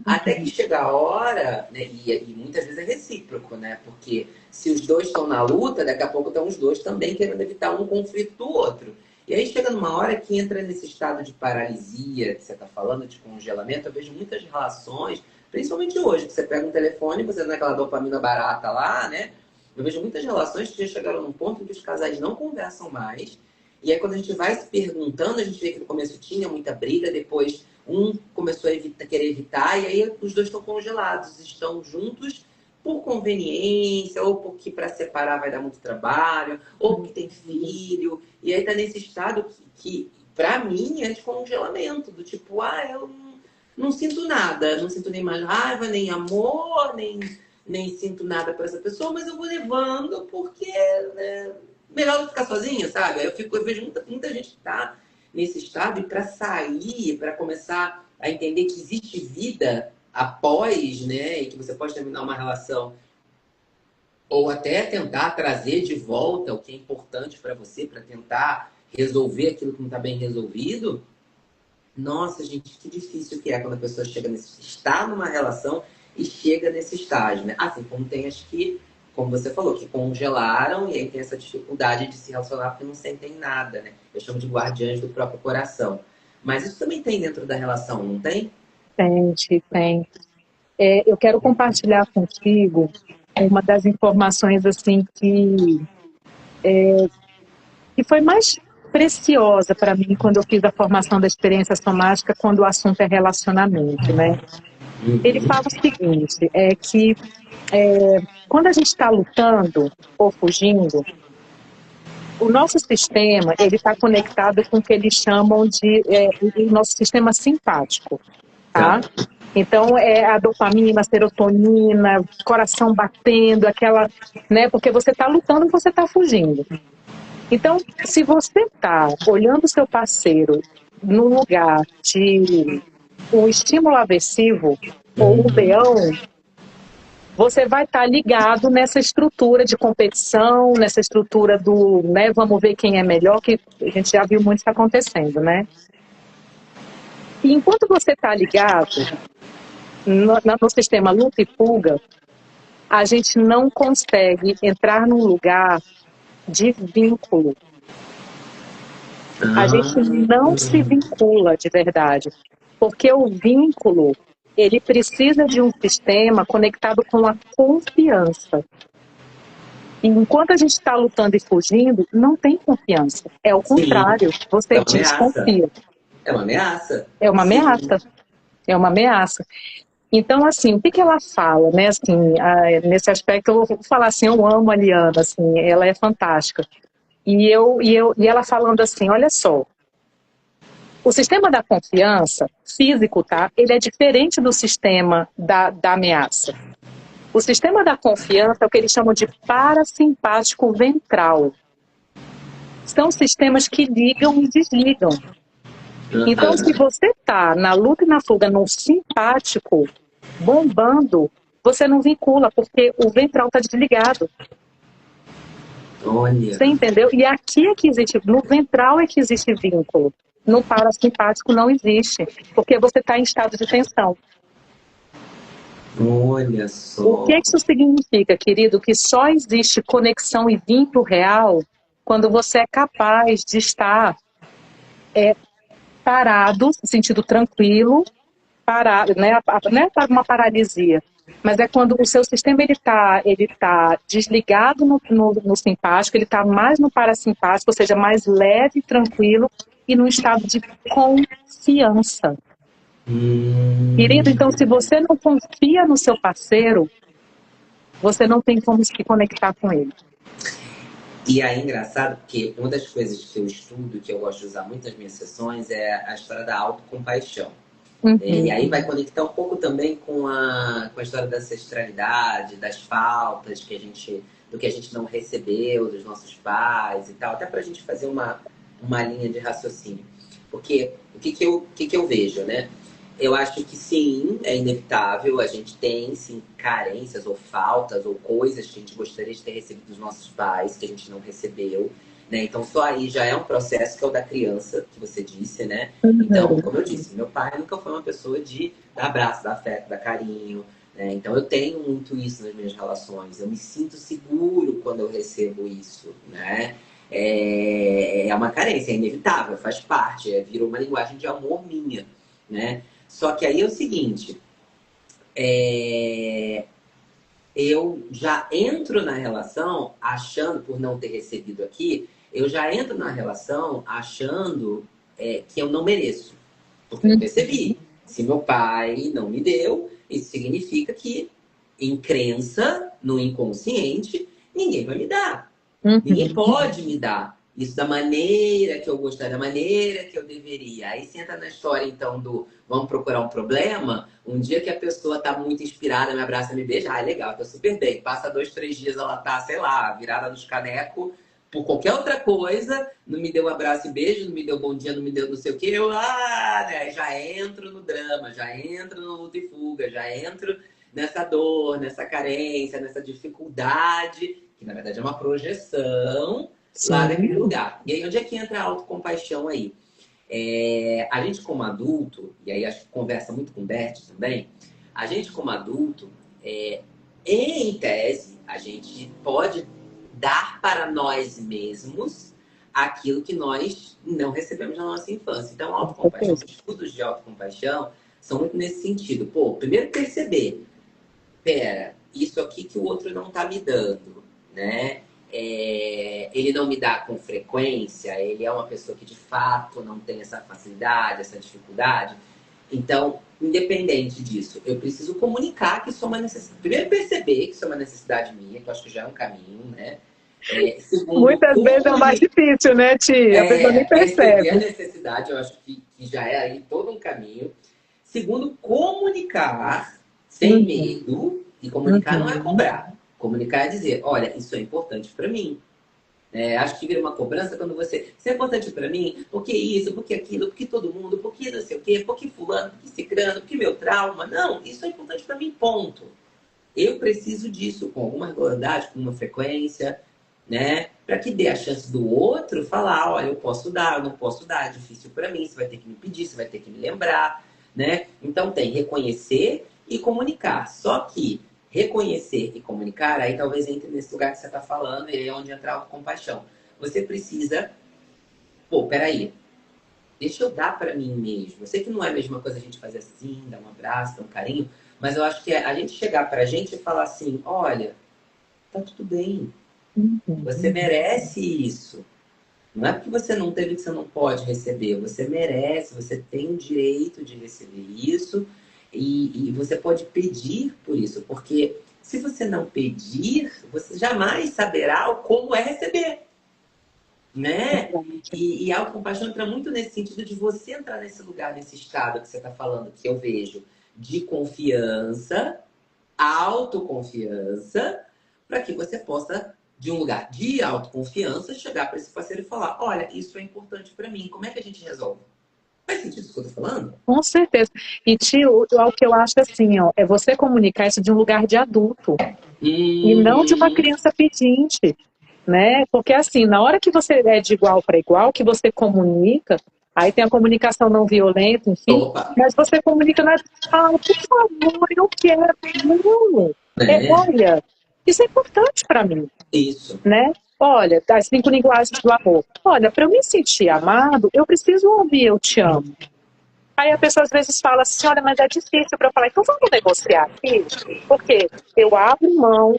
Speaker 1: Até que chega a hora, né, e muitas vezes é recíproco, né? Porque se os dois estão na luta, daqui a pouco estão os dois também querendo evitar um conflito do outro. E aí chega numa hora que entra nesse estado de paralisia que você está falando, de congelamento. Eu vejo muitas relações, principalmente hoje, que você pega um telefone, você naquela dopamina barata lá, né? Eu vejo muitas relações que já chegaram num ponto em que os casais não conversam mais. E aí quando a gente vai se perguntando, a gente vê que no começo tinha muita briga, depois um começou a querer evitar, e aí os dois estão congelados, estão juntos por conveniência, ou porque para separar vai dar muito trabalho, ou porque tem filho, e aí tá nesse estado que para mim é de congelamento, do tipo, eu não sinto nada, não sinto nem mais raiva, nem amor, nem sinto nada para essa pessoa, mas eu vou levando porque né, melhor do que ficar sozinha, sabe? Aí eu vejo muita gente que tá nesse estado, e para sair, para começar a entender que existe vida após, né, e que você pode terminar uma relação ou até tentar trazer de volta o que é importante para você, para tentar resolver aquilo que não está bem resolvido. Nossa, gente, que difícil que é quando a pessoa está numa relação e chega nesse estágio, né? Assim como tem as que, como você falou, que congelaram e aí tem essa dificuldade de se relacionar porque não sentem nada, né? Eu chamo de guardiães do próprio coração. Mas isso também tem dentro da relação, não tem?
Speaker 2: Tem. Eu quero compartilhar contigo uma das informações assim que foi mais preciosa para mim quando eu fiz a formação da experiência somática, quando o assunto é relacionamento, né? Ele fala o seguinte, que quando a gente está lutando ou fugindo, o nosso sistema ele está conectado com o que eles chamam de o nosso sistema simpático, tá? Então, a dopamina, a serotonina, coração batendo, aquela, né? Porque você está lutando e você está fugindo. Então, se você está olhando o seu parceiro no lugar de um estímulo aversivo ou um leão, você vai estar ligado nessa estrutura de competição, nessa estrutura do, né, vamos ver quem é melhor, que a gente já viu muito isso acontecendo, né? E enquanto você está ligado no sistema luta e fuga, a gente não consegue entrar num lugar de vínculo. A gente não se vincula de verdade, porque o vínculo, ele precisa de um sistema conectado com a confiança. E enquanto a gente está lutando e fugindo, não tem confiança. É o contrário, você desconfia.
Speaker 1: É uma ameaça.
Speaker 2: É uma ameaça. É uma ameaça. Então, assim, o que ela fala, né, assim, nesse aspecto, eu vou falar assim, eu amo a Liana, assim, ela é fantástica. E ela falando assim, olha só, o sistema da confiança físico, tá? Ele é diferente do sistema da ameaça. O sistema da confiança é o que eles chamam de parasimpático ventral. São sistemas que ligam e desligam. Então, se você está na luta e na fuga no simpático, bombando, você não vincula, porque o ventral está desligado.
Speaker 1: Olha.
Speaker 2: Você entendeu? E aqui é que existe, no ventral é que existe vínculo. No parasimpático não existe, porque você está em estado de tensão.
Speaker 1: Olha só.
Speaker 2: O que isso significa, querido? Que só existe conexão e vínculo real quando você é capaz de estar parado, no sentido tranquilo, parado, né? Não é uma paralisia, mas é quando o seu sistema ele tá desligado no simpático, ele está mais no parasimpático, ou seja, mais leve, tranquilo e num estado de confiança. Querido, então se você não confia no seu parceiro, você não tem como se conectar com ele.
Speaker 1: E aí, engraçado, porque uma das coisas que eu estudo, que eu gosto de usar muito nas minhas sessões, é a história da autocompaixão. E aí vai conectar um pouco também com a história da ancestralidade, das faltas do que a gente não recebeu dos nossos pais e tal, até pra gente fazer uma linha de raciocínio. Porque o que eu vejo, né? Eu acho que sim, é inevitável. A gente tem, sim, carências ou faltas ou coisas que a gente gostaria de ter recebido dos nossos pais, que a gente não recebeu, né? Então, só aí já é um processo que é o da criança, que você disse, né? Então, como eu disse, meu pai nunca foi uma pessoa de dar abraço, dar afeto, dar carinho, né? Então, eu tenho muito isso nas minhas relações. Eu me sinto seguro quando eu recebo isso, né? É uma carência, é inevitável, faz parte, virou uma linguagem de amor minha, né? Só que aí é o seguinte, eu já entro na relação achando, por não ter recebido aqui, eu já entro na relação achando que eu não mereço. Porque eu percebi, se meu pai não me deu, isso significa que, em crença, no inconsciente, ninguém vai me dar. Ninguém pode me dar isso da maneira que eu gostaria, da maneira que eu deveria. Aí você entra na história, então, do vamos procurar um problema. Um dia que a pessoa tá muito inspirada, me abraça, me beija, legal, tá super bem. Passa 2, 3 dias, ela tá, sei lá, virada nos canecos, por qualquer outra coisa, não me deu um abraço e beijo, não me deu bom dia, não me deu não sei o quê, eu né, já entro no drama, já entro no luta e fuga, já entro nessa dor, nessa carência, nessa dificuldade, que na verdade é uma projeção lá daquele lugar. E aí, onde é que entra a autocompaixão aí? A gente como adulto, e aí acho que conversa muito com o Bert também, a gente como adulto, em tese, a gente pode dar para nós mesmos aquilo que nós não recebemos na nossa infância. Então, a autocompaixão, os estudos de autocompaixão são muito nesse sentido. Pô, primeiro perceber, pera, isso aqui que o outro não está me dando, né? Ele não me dá com frequência, ele é uma pessoa que de fato não tem essa facilidade, essa dificuldade. Então, independente disso, eu preciso comunicar que isso é uma necessidade. Primeiro, perceber que isso é uma necessidade minha, que eu acho que já é um caminho, né? Segundo,
Speaker 2: muitas vezes é o mais difícil, né, tia? A pessoa nem percebe.
Speaker 1: A necessidade, eu acho que já é aí todo um caminho. Segundo, comunicar sem medo. E comunicar não é cobrar. Comunicar é dizer, olha, isso é importante para mim. Acho que vira uma cobrança quando você... Isso é importante para mim? Porque isso, porque aquilo, porque todo mundo, porque não sei o quê, porque fulano, porque cicrano, porque meu trauma. Não, isso é importante para mim, ponto. Eu preciso disso com alguma regularidade, com uma frequência, né? Para que dê a chance do outro falar, olha, eu posso dar, eu não posso dar, é difícil para mim, você vai ter que me pedir, você vai ter que me lembrar, né? Então tem reconhecer e comunicar. Só que reconhecer e comunicar, aí talvez entre nesse lugar que você está falando, e aí é onde entra a autocompaixão. Você precisa, peraí, deixa eu dar para mim mesmo. Eu sei que não é a mesma coisa a gente fazer assim, dar um abraço, dar um carinho, mas eu acho que é a gente chegar pra gente e falar assim, olha, tá tudo bem. Você merece isso. Não é porque você não teve que você não pode receber. Você merece, você tem o direito de receber isso e você pode pedir por isso. Porque se você não pedir, você jamais saberá como é receber. Né? E a autocompaixão entra muito nesse sentido de você entrar nesse lugar, nesse estado que você está falando, que eu vejo, de confiança, autoconfiança, para que você possa, de um lugar de autoconfiança, chegar para esse parceiro e falar, olha, isso é importante para mim, como é que a gente resolve? Faz sentido isso que eu tô falando?
Speaker 2: Com certeza. E, tio, o que eu acho assim, ó, é você comunicar isso de um lugar de adulto e não de uma criança pedinte, né? Porque assim, na hora que você é de igual para igual, que você comunica, aí tem a comunicação não violenta, enfim, mas você comunica por favor, eu quero. Não. Olha, isso é importante para mim.
Speaker 1: Isso.
Speaker 2: Né? Olha, as 5 linguagens do amor. Olha, para eu me sentir amado, eu preciso ouvir eu te amo. Aí a pessoa às vezes fala assim, olha, mas é difícil para eu falar, então vamos negociar aqui, porque eu abro mão,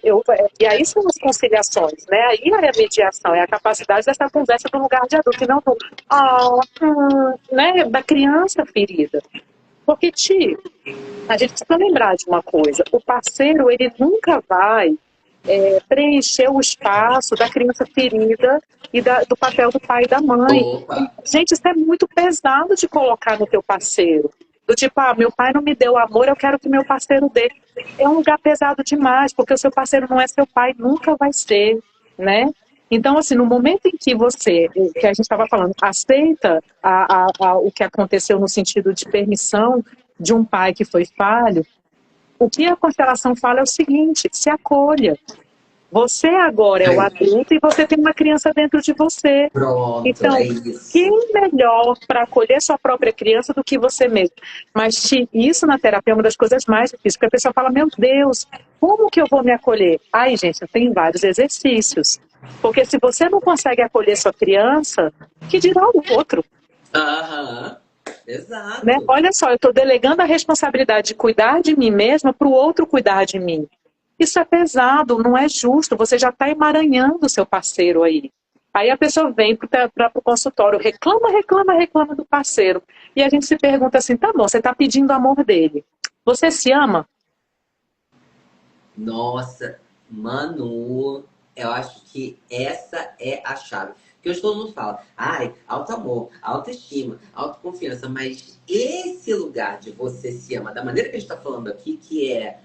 Speaker 2: e aí são as conciliações, né? Aí é a mediação, é a capacidade dessa conversa do lugar de adulto, e não né, da criança ferida. Porque, tio, a gente precisa lembrar de uma coisa, o parceiro, ele nunca vai preencher o espaço da criança ferida e do papel do pai e da mãe. Gente, isso é muito pesado de colocar no teu parceiro. Do tipo, meu pai não me deu amor, eu quero que meu parceiro dê. É um lugar pesado demais, porque o seu parceiro não é seu pai, nunca vai ser, né? Então, assim, no momento em que você, que a gente estava falando, aceita o que aconteceu no sentido de permissão, de um pai que foi falho, o que a constelação fala é o seguinte: se acolha. Você agora é o
Speaker 1: Aí,
Speaker 2: adulto e você tem uma criança dentro de você.
Speaker 1: pronto,
Speaker 2: Então,
Speaker 1: é isso.
Speaker 2: quem melhor para acolher sua própria criança do que você mesmo? Mas isso na terapia é uma das coisas mais difíceis, porque a pessoa fala, meu Deus, como que eu vou me acolher? Aí, gente, tem vários exercícios. Porque se você não consegue acolher sua criança, que dirá o outro?
Speaker 1: Aham,
Speaker 2: Né?
Speaker 1: exato.
Speaker 2: Olha só, eu estou delegando a responsabilidade de cuidar de mim mesma para o outro cuidar de mim. Isso é pesado, não é justo. Você já está emaranhando o seu parceiro aí. Aí a pessoa vem para o consultório, reclama, reclama, reclama do parceiro. E a gente se pergunta assim, tá bom, você está pedindo amor dele. Você se ama?
Speaker 1: Nossa, Manu, eu acho que essa é a chave. Porque hoje todo mundo fala, ai, auto-amor, autoestima, autoconfiança, mas esse lugar de você se ama, da maneira que a gente está falando aqui, que é,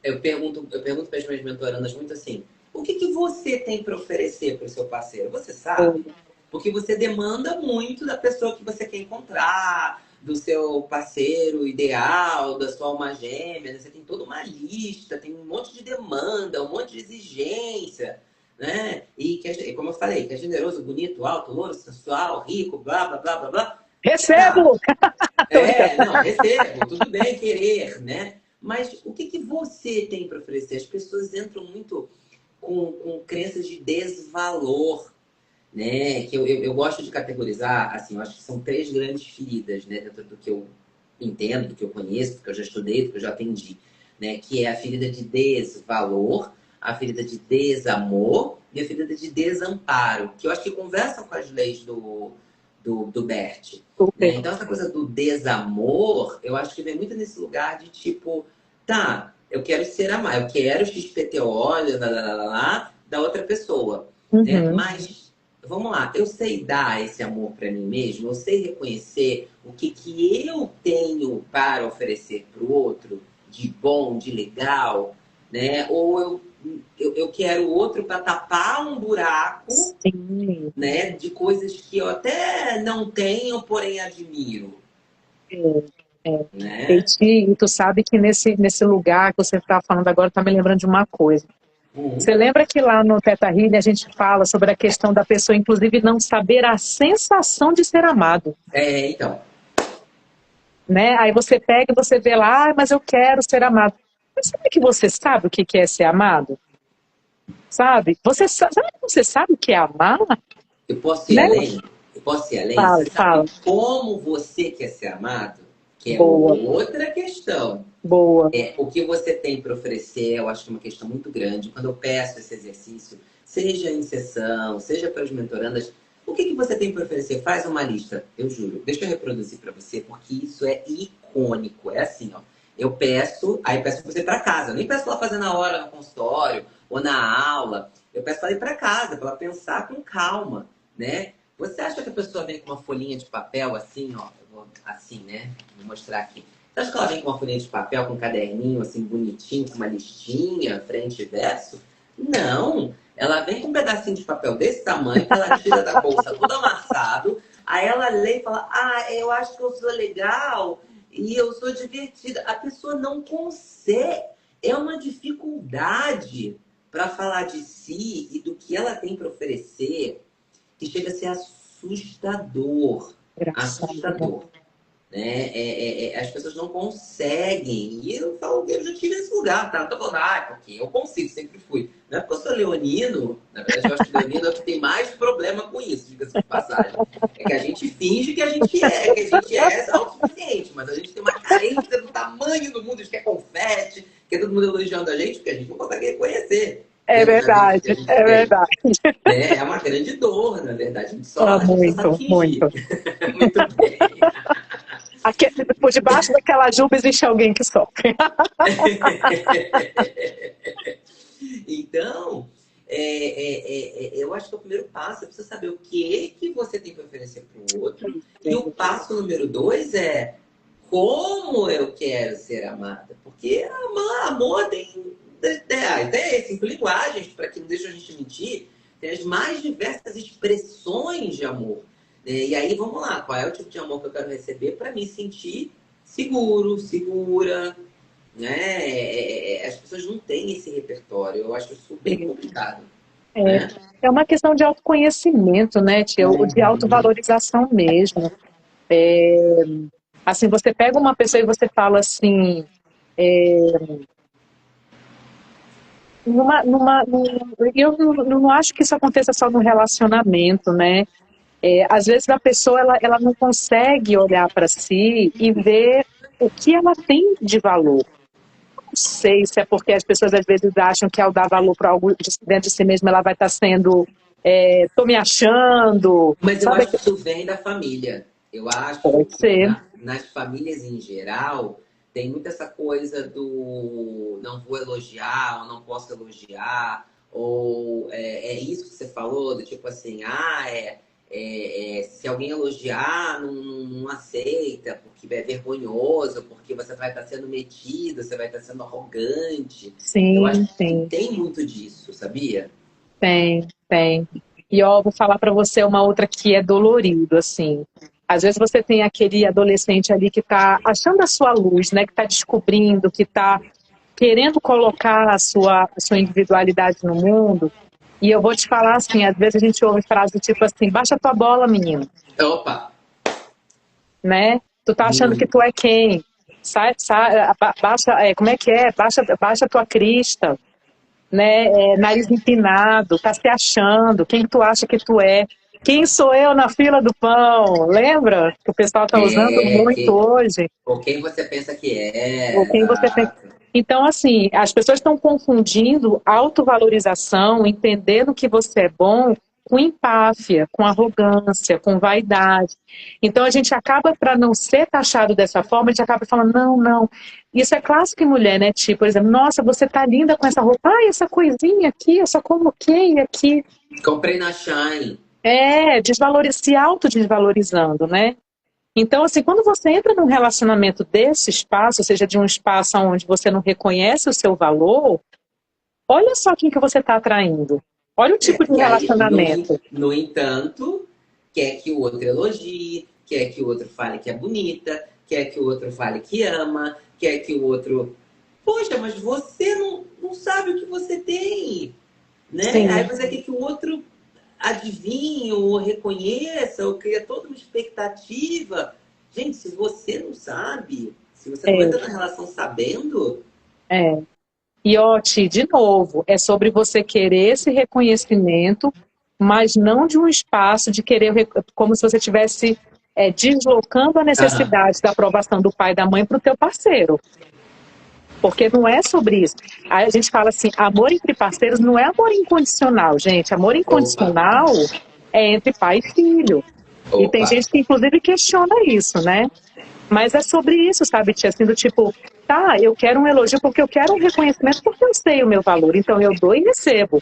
Speaker 1: eu pergunto para as minhas mentorandas muito assim, o que que você tem para oferecer para o seu parceiro? Você sabe? Porque você demanda muito da pessoa que você quer encontrar, do seu parceiro ideal, da sua alma gêmea, né? Você tem toda uma lista, tem um monte de demanda, um monte de exigência, né? E que como eu falei, que é generoso, bonito, alto, louro, sensual, rico, blá, blá, blá, blá, blá. Tá,
Speaker 2: Recebo!
Speaker 1: não, recebo, tudo bem querer, né? Mas o que que você tem para oferecer? As pessoas entram muito com crenças de desvalor, né? Que eu gosto de categorizar, assim, eu acho que são três grandes feridas, né? Dentro do que eu entendo, do que eu conheço, do que eu já estudei, do que eu já atendi, né? Que é a ferida de desvalor, a ferida de desamor e a ferida de desamparo, que eu acho que conversam com as leis do Bert, né?
Speaker 2: Super.
Speaker 1: Então, essa coisa do desamor, eu acho que vem muito nesse lugar de tipo, tá, eu quero ser amado, eu quero XPTO, lá, da outra pessoa, né?
Speaker 2: Uhum.
Speaker 1: Mas vamos lá, eu sei dar esse amor para mim mesmo, eu sei reconhecer o que, que eu tenho para oferecer para o outro, de bom, de legal, né? Ou eu quero o outro para tapar um buraco,
Speaker 2: Sim.
Speaker 1: né? De coisas que eu até não tenho, porém admiro,
Speaker 2: E,
Speaker 1: né?
Speaker 2: e tu sabe que nesse lugar que você está falando agora, está me lembrando de uma coisa.
Speaker 1: Uhum.
Speaker 2: Você lembra que lá no Teta Healing a gente fala sobre a questão da pessoa, inclusive, não saber a sensação de ser amado,
Speaker 1: Então.
Speaker 2: né? Aí você pega e você vê lá, mas eu quero ser amado. Mas será que você sabe o que é ser amado? Sabe? Será que você sabe o que é amar?
Speaker 1: Eu posso ir
Speaker 2: Né?
Speaker 1: além? Eu posso ir além?
Speaker 2: Fala,
Speaker 1: Você
Speaker 2: fala.
Speaker 1: sabe como você quer ser amado? Que é
Speaker 2: Boa,
Speaker 1: outra questão.
Speaker 2: boa.
Speaker 1: O que você tem para oferecer, eu acho que é uma questão muito grande. Quando eu peço esse exercício, seja em sessão, seja para as mentorandas, o que, que você tem para oferecer? Faz uma lista, eu juro. Deixa eu reproduzir para você, porque isso é icônico. É assim, ó. Eu peço, aí peço para você ir para casa. Eu nem peço para ela fazer na hora no consultório ou na aula. Eu peço para ela ir para casa, para ela pensar com calma, né? Você acha que a pessoa vem com uma folhinha de papel assim, ó? Assim, né? Vou mostrar aqui. Você acha que ela vem com uma folhinha de papel, com um caderninho assim bonitinho, com uma listinha, frente e verso? Não. Ela vem com um pedacinho de papel desse tamanho, que ela tira da bolsa todo amassado, aí ela lê e fala, ah, eu acho que eu sou legal e eu sou divertida. A pessoa não consegue. É uma dificuldade para falar de si e do que ela tem para oferecer que chega a ser assustador.
Speaker 2: Engraçado.
Speaker 1: Assustador. Né? As pessoas não conseguem. E eu falo, eu já tive esse lugar, tá? Não tô falando, porque eu consigo, sempre fui. Não é porque eu sou leonino, na verdade eu acho que leonino é o que tem mais problema com isso, diga-se de passagem. É que a gente finge que a gente é autossuficiente, mas a gente tem uma carência do tamanho do mundo, a gente quer confete, quer todo mundo elogiando a gente, porque a gente não consegue reconhecer.
Speaker 2: É
Speaker 1: Dentro da gente que a
Speaker 2: verdade,
Speaker 1: gente
Speaker 2: é
Speaker 1: tem.
Speaker 2: verdade.
Speaker 1: Né? É uma grande dor, na verdade.
Speaker 2: Ah,
Speaker 1: A gente só sabe
Speaker 2: muito,
Speaker 1: fingir.
Speaker 2: muito.
Speaker 1: Muito bem.
Speaker 2: Aqui, por debaixo daquela juba existe alguém que sofre.
Speaker 1: Então, eu acho que o primeiro passo é você saber o que você tem para oferecer para o outro. E o passo número 2 é como eu quero ser amada. Porque amor tem 5 linguagens, para que não deixe a gente mentir, tem as mais diversas expressões de amor. E aí, vamos lá, qual é o tipo de amor que eu quero receber para me sentir seguro, segura, né? As pessoas não têm esse repertório. Eu acho isso bem complicado,
Speaker 2: É,
Speaker 1: né?
Speaker 2: é uma questão de autoconhecimento, né, tia? Ou de
Speaker 1: Uhum.
Speaker 2: autovalorização mesmo. É, assim, você pega uma pessoa e você fala assim, eu não acho que isso aconteça só no relacionamento, né? Às vezes a pessoa ela não consegue olhar para si e ver o que ela tem de valor. Não sei se é porque as pessoas às vezes acham que ao dar valor para algo dentro de si mesma ela vai estar sendo, tô me achando,
Speaker 1: Mas eu
Speaker 2: sabe?
Speaker 1: acho que isso vem da família. Eu acho
Speaker 2: Pode
Speaker 1: que
Speaker 2: ser,
Speaker 1: nas famílias em geral tem muito essa coisa do não vou elogiar, ou não posso elogiar, ou é isso que você falou, do tipo assim, se alguém elogiar, não aceita, porque é vergonhoso, porque você vai estar sendo metido, você vai estar sendo arrogante. Eu acho
Speaker 2: sim,
Speaker 1: que
Speaker 2: sim.
Speaker 1: tem muito disso, sabia?
Speaker 2: Tem, tem. E ó, vou falar para você uma outra que é dolorido, assim. Às vezes você tem aquele adolescente ali que está achando a sua luz, né? Que está descobrindo, que está querendo colocar a sua individualidade no mundo. E eu vou te falar assim, às vezes a gente ouve frase tipo assim, baixa tua bola, menino,
Speaker 1: Opa,
Speaker 2: né? Tu tá achando que tu
Speaker 1: muito.
Speaker 2: é quem? Baixa, como é que é? Baixa tua crista, né? Nariz empinado, tá se achando, quem que tu acha que tu é? Quem sou eu na fila do pão? Lembra que o pessoal tá usando
Speaker 1: É,
Speaker 2: muito hoje?
Speaker 1: ou quem você pensa que
Speaker 2: Ou
Speaker 1: é,
Speaker 2: quem você tem.
Speaker 1: exato.
Speaker 2: Então, assim, as pessoas estão confundindo autovalorização, entendendo que você é bom, com empáfia, com arrogância, com vaidade. Então, a gente acaba, para não ser taxado dessa forma, a gente acaba falando, não, não. Isso é clássico em mulher, né? Tipo, por exemplo, nossa, você tá linda com essa roupa. Ai, essa coisinha aqui, eu só coloquei aqui.
Speaker 1: Comprei na Shine.
Speaker 2: Se autodesvalorizando, né? Então, assim, quando você entra num relacionamento desse espaço, ou seja, de um espaço onde você não reconhece o seu valor, olha só quem que você está atraindo. Olha o tipo de
Speaker 1: E aí,
Speaker 2: relacionamento.
Speaker 1: no entanto, quer que o outro elogie, quer que o outro fale que é bonita, quer que o outro fale que ama, quer que o outro. Poxa, mas você não sabe o que você tem, né? Aí
Speaker 2: Sim,
Speaker 1: você quer que o outro adivinhe ou reconheça ou cria toda uma expectativa. Gente, se você não sabe, se você não
Speaker 2: é,
Speaker 1: entra na relação sabendo,
Speaker 2: é. E, ó, Ti, de novo, é sobre você querer esse reconhecimento, mas não de um espaço de querer, como se você estivesse deslocando a
Speaker 1: aham.
Speaker 2: necessidade da aprovação do pai e da mãe para o teu parceiro. Porque não é sobre isso. Aí a gente fala assim, amor entre parceiros não é amor incondicional, gente. Amor
Speaker 1: Opa,
Speaker 2: incondicional é entre pai e filho. E tem
Speaker 1: opa.
Speaker 2: gente que, inclusive, questiona isso, né? Mas é sobre isso, sabe, tia? Assim, do tipo, tá, eu quero um elogio porque eu quero um reconhecimento porque eu sei o meu valor. Então eu dou e recebo.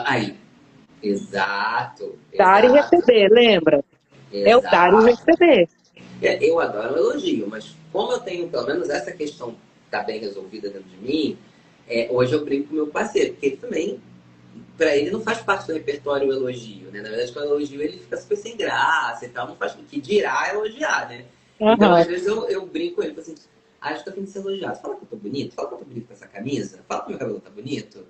Speaker 1: Aí, exato,
Speaker 2: Dar e
Speaker 1: exato,
Speaker 2: receber, lembra? É o dar e o
Speaker 1: exato.
Speaker 2: receber.
Speaker 1: Eu adoro um elogio, mas como eu tenho pelo menos essa questão tá bem resolvida dentro de mim, hoje eu brinco com meu parceiro, porque ele também, para ele não faz parte do repertório o elogio, né? Na verdade, quando eu elogio ele fica super sem graça e tal, não faz o que dirá elogiar, né? Então, às
Speaker 2: Aham.
Speaker 1: vezes eu brinco com ele, falo assim, acho que eu tô afim de ser elogiado. Fala que eu tô bonito, fala que eu tô bonito com essa camisa, fala que meu cabelo tá bonito.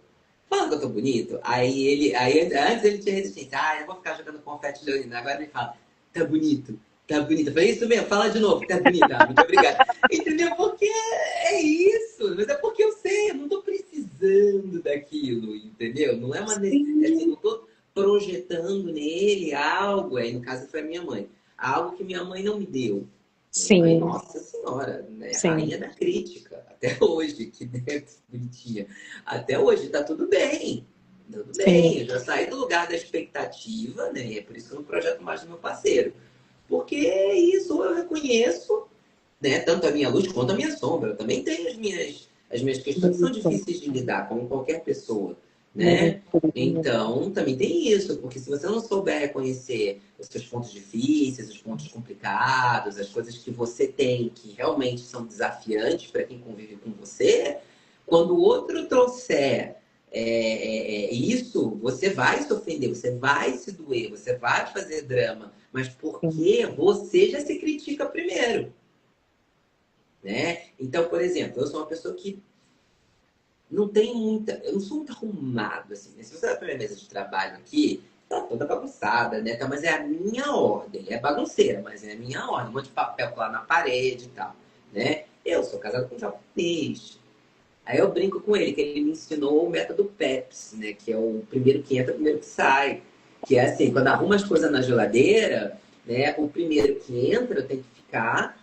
Speaker 1: Fala que eu tô bonito. Aí antes ele tinha resistência. Eu vou ficar jogando confete leonino. Agora ele fala, tá bonito, tá bonito. Eu falei, isso mesmo, fala de novo, tá bonito. Muito obrigado. Entendeu? Porque é isso. Mas é porque eu sei, eu não tô precisando daquilo, entendeu? Não é uma necessidade, assim,
Speaker 2: Sim,
Speaker 1: não tô projetando nele algo. Aí no caso foi a minha mãe. Algo que minha mãe não me deu. Minha mãe,
Speaker 2: sim,
Speaker 1: nossa senhora, né?
Speaker 2: sim,
Speaker 1: Rainha da crítica. Até hoje, que dentro, bonitinha. Até hoje, tá tudo bem. Tudo
Speaker 2: sim,
Speaker 1: bem, eu já saí do lugar da expectativa, né? É por isso que eu não projeto mais do meu parceiro. Porque é isso, ou eu reconheço, né? Tanto a minha luz quanto a minha sombra. Eu também tenho as minhas questões que são
Speaker 2: isso,
Speaker 1: difíceis de lidar, como qualquer pessoa, né?
Speaker 2: isso,
Speaker 1: Então, também tem isso, porque se você não souber reconhecer os seus pontos difíceis, os pontos complicados, as coisas que você tem que realmente são desafiantes para quem convive com você, quando o outro trouxer isso, você vai se ofender, você vai se doer, você vai fazer drama, mas
Speaker 2: sim.
Speaker 1: porque você já se critica primeiro. né? Então, por exemplo, eu sou uma pessoa que não tem muita. Eu não sou muito arrumado, assim, né? Se você vai pra minha mesa de trabalho aqui, tá toda bagunçada, né? Tá, mas é a minha ordem. É bagunceira, mas é a minha ordem. Um monte de papel lá na parede e tal, né? Eu sou casado com um japonês. Aí eu brinco com ele, que ele me ensinou o método PEPS, né? Que é o primeiro que entra, o primeiro que sai. Que é assim, quando arruma as coisas na geladeira, né? O primeiro que entra tem que ficar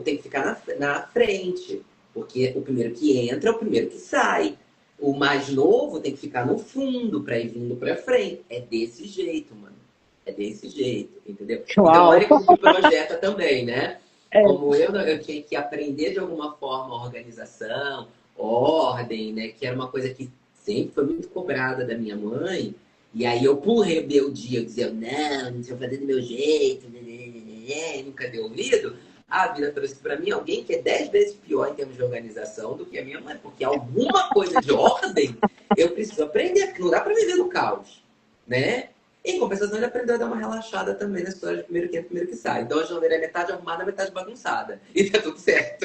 Speaker 1: tem que ficar na frente. Porque o primeiro que entra é o primeiro que sai. O mais novo tem que ficar no fundo para ir vindo para frente. É desse jeito, mano. É desse jeito, entendeu? Então,
Speaker 2: Uau!
Speaker 1: olha como que projeta também, né?
Speaker 2: É,
Speaker 1: Como eu tinha que aprender de alguma forma a organização, ordem, né? Que era uma coisa que sempre foi muito cobrada da minha mãe. E aí eu, por rebeldia, eu dizia, não, deixa eu fazer do meu jeito, e nunca deu ouvido. A vida trouxe para mim alguém que é 10 vezes pior em termos de organização do que a minha mãe. Porque alguma coisa de ordem eu preciso aprender, porque não dá para viver no caos, né? Em compensação, ele aprendeu a dar uma relaxada também na história de primeiro que entra, primeiro que sai. Então a geladeira é metade arrumada, metade bagunçada. E tá tudo certo.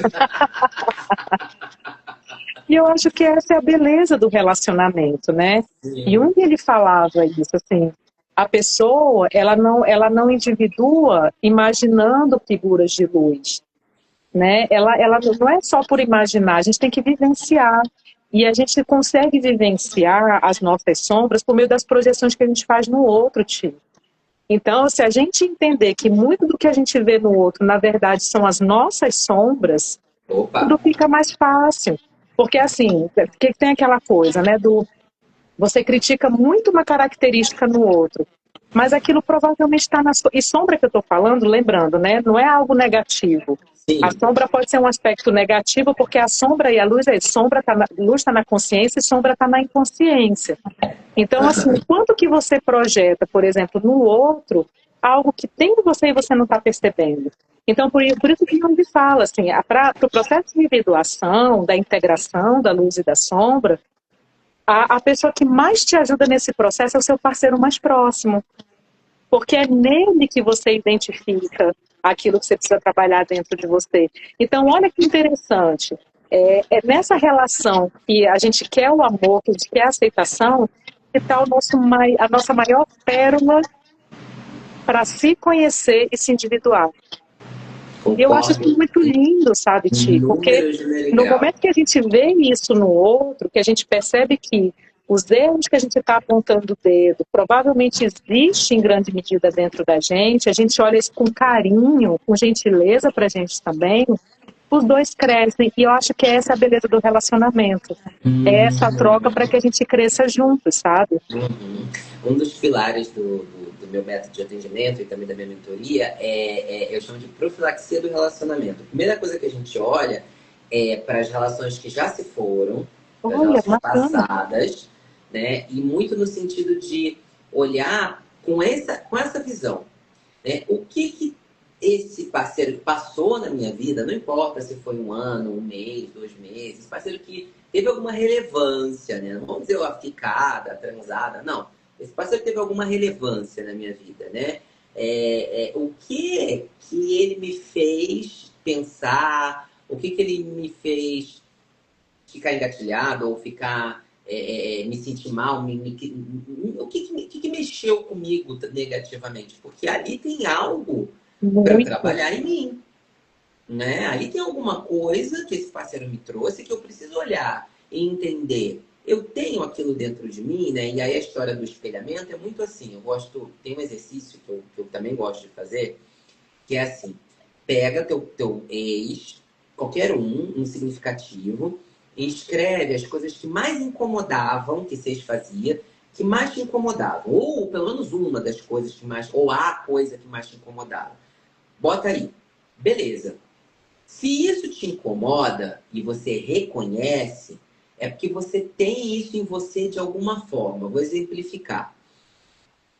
Speaker 2: e eu acho que essa é a beleza do relacionamento, né?
Speaker 1: Sim.
Speaker 2: Jung, ele falava isso, assim, a pessoa, ela não individua imaginando figuras de luz, né? Ela não é só por imaginar, a gente tem que vivenciar. E a gente consegue vivenciar as nossas sombras por meio das projeções que a gente faz no outro, Tio. Então, se a gente entender que muito do que a gente vê no outro, na verdade, são as nossas sombras,
Speaker 1: Opa!
Speaker 2: tudo fica mais fácil. Porque, assim, que tem aquela coisa, né, do você critica muito uma característica no outro, mas aquilo provavelmente está na sua... E sombra que eu estou falando, lembrando, né, não é algo negativo. A
Speaker 1: Sim.
Speaker 2: sombra pode ser um aspecto negativo, porque a sombra e a luz, sombra tá luz está na consciência e sombra está na inconsciência. Então, assim, o quanto que você projeta, por exemplo, no outro, algo que tem em você e você não está percebendo. Então, por isso que Jung fala, assim, para o processo de individuação, da integração da luz e da sombra, a pessoa que mais te ajuda nesse processo é o seu parceiro mais próximo, porque é nele que você identifica aquilo que você precisa trabalhar dentro de você. Então, olha que interessante. É nessa relação que a gente quer o amor, que a gente quer a aceitação, que está a nossa maior pérola para se conhecer e se individuar. E eu acho isso
Speaker 1: Concordo.
Speaker 2: muito lindo, sabe, Ti? Porque
Speaker 1: Números de
Speaker 2: no
Speaker 1: grau.
Speaker 2: momento que a gente vê isso no outro, que a gente percebe que os erros que a gente está apontando o dedo provavelmente existem em grande medida dentro da gente, a gente olha isso com carinho, com gentileza para a gente também, os dois crescem. E eu acho que essa é a beleza do relacionamento. É essa troca para que a gente cresça juntos, sabe?
Speaker 1: Uhum. Um dos pilares do meu método de atendimento e também da minha mentoria eu chamo de profilaxia do relacionamento. A primeira coisa que a gente olha é para as relações que já se foram, para as
Speaker 2: Olha,
Speaker 1: relações
Speaker 2: bacana.
Speaker 1: passadas, né? E muito no sentido de olhar com essa visão, né? O que esse parceiro que passou na minha vida, não importa se foi um ano, um mês, 2 meses, parceiro que teve alguma relevância, né? Não vamos dizer a ficada, a transada, não. Esse parceiro teve alguma relevância na minha vida, né? O que ele me fez pensar, o que ele me fez ficar engatilhado ou ficar me sentir mal, o que mexeu comigo negativamente? Porque ali tem algo para eu
Speaker 2: Muito.
Speaker 1: trabalhar em mim, né? Ali tem alguma coisa que esse parceiro me trouxe que eu preciso olhar e entender. Eu tenho aquilo dentro de mim, né? E aí a história do espelhamento é muito assim. Tem um exercício que eu também gosto de fazer, que é assim: pega teu ex, qualquer um significativo, e escreve as coisas que mais incomodavam que vocês faziam, que mais te incomodavam. Ou pelo menos uma das coisas que mais, ou a coisa que mais te incomodava. Bota aí. Beleza. Se isso te incomoda e você reconhece, é porque você tem isso em você de alguma forma. Vou exemplificar.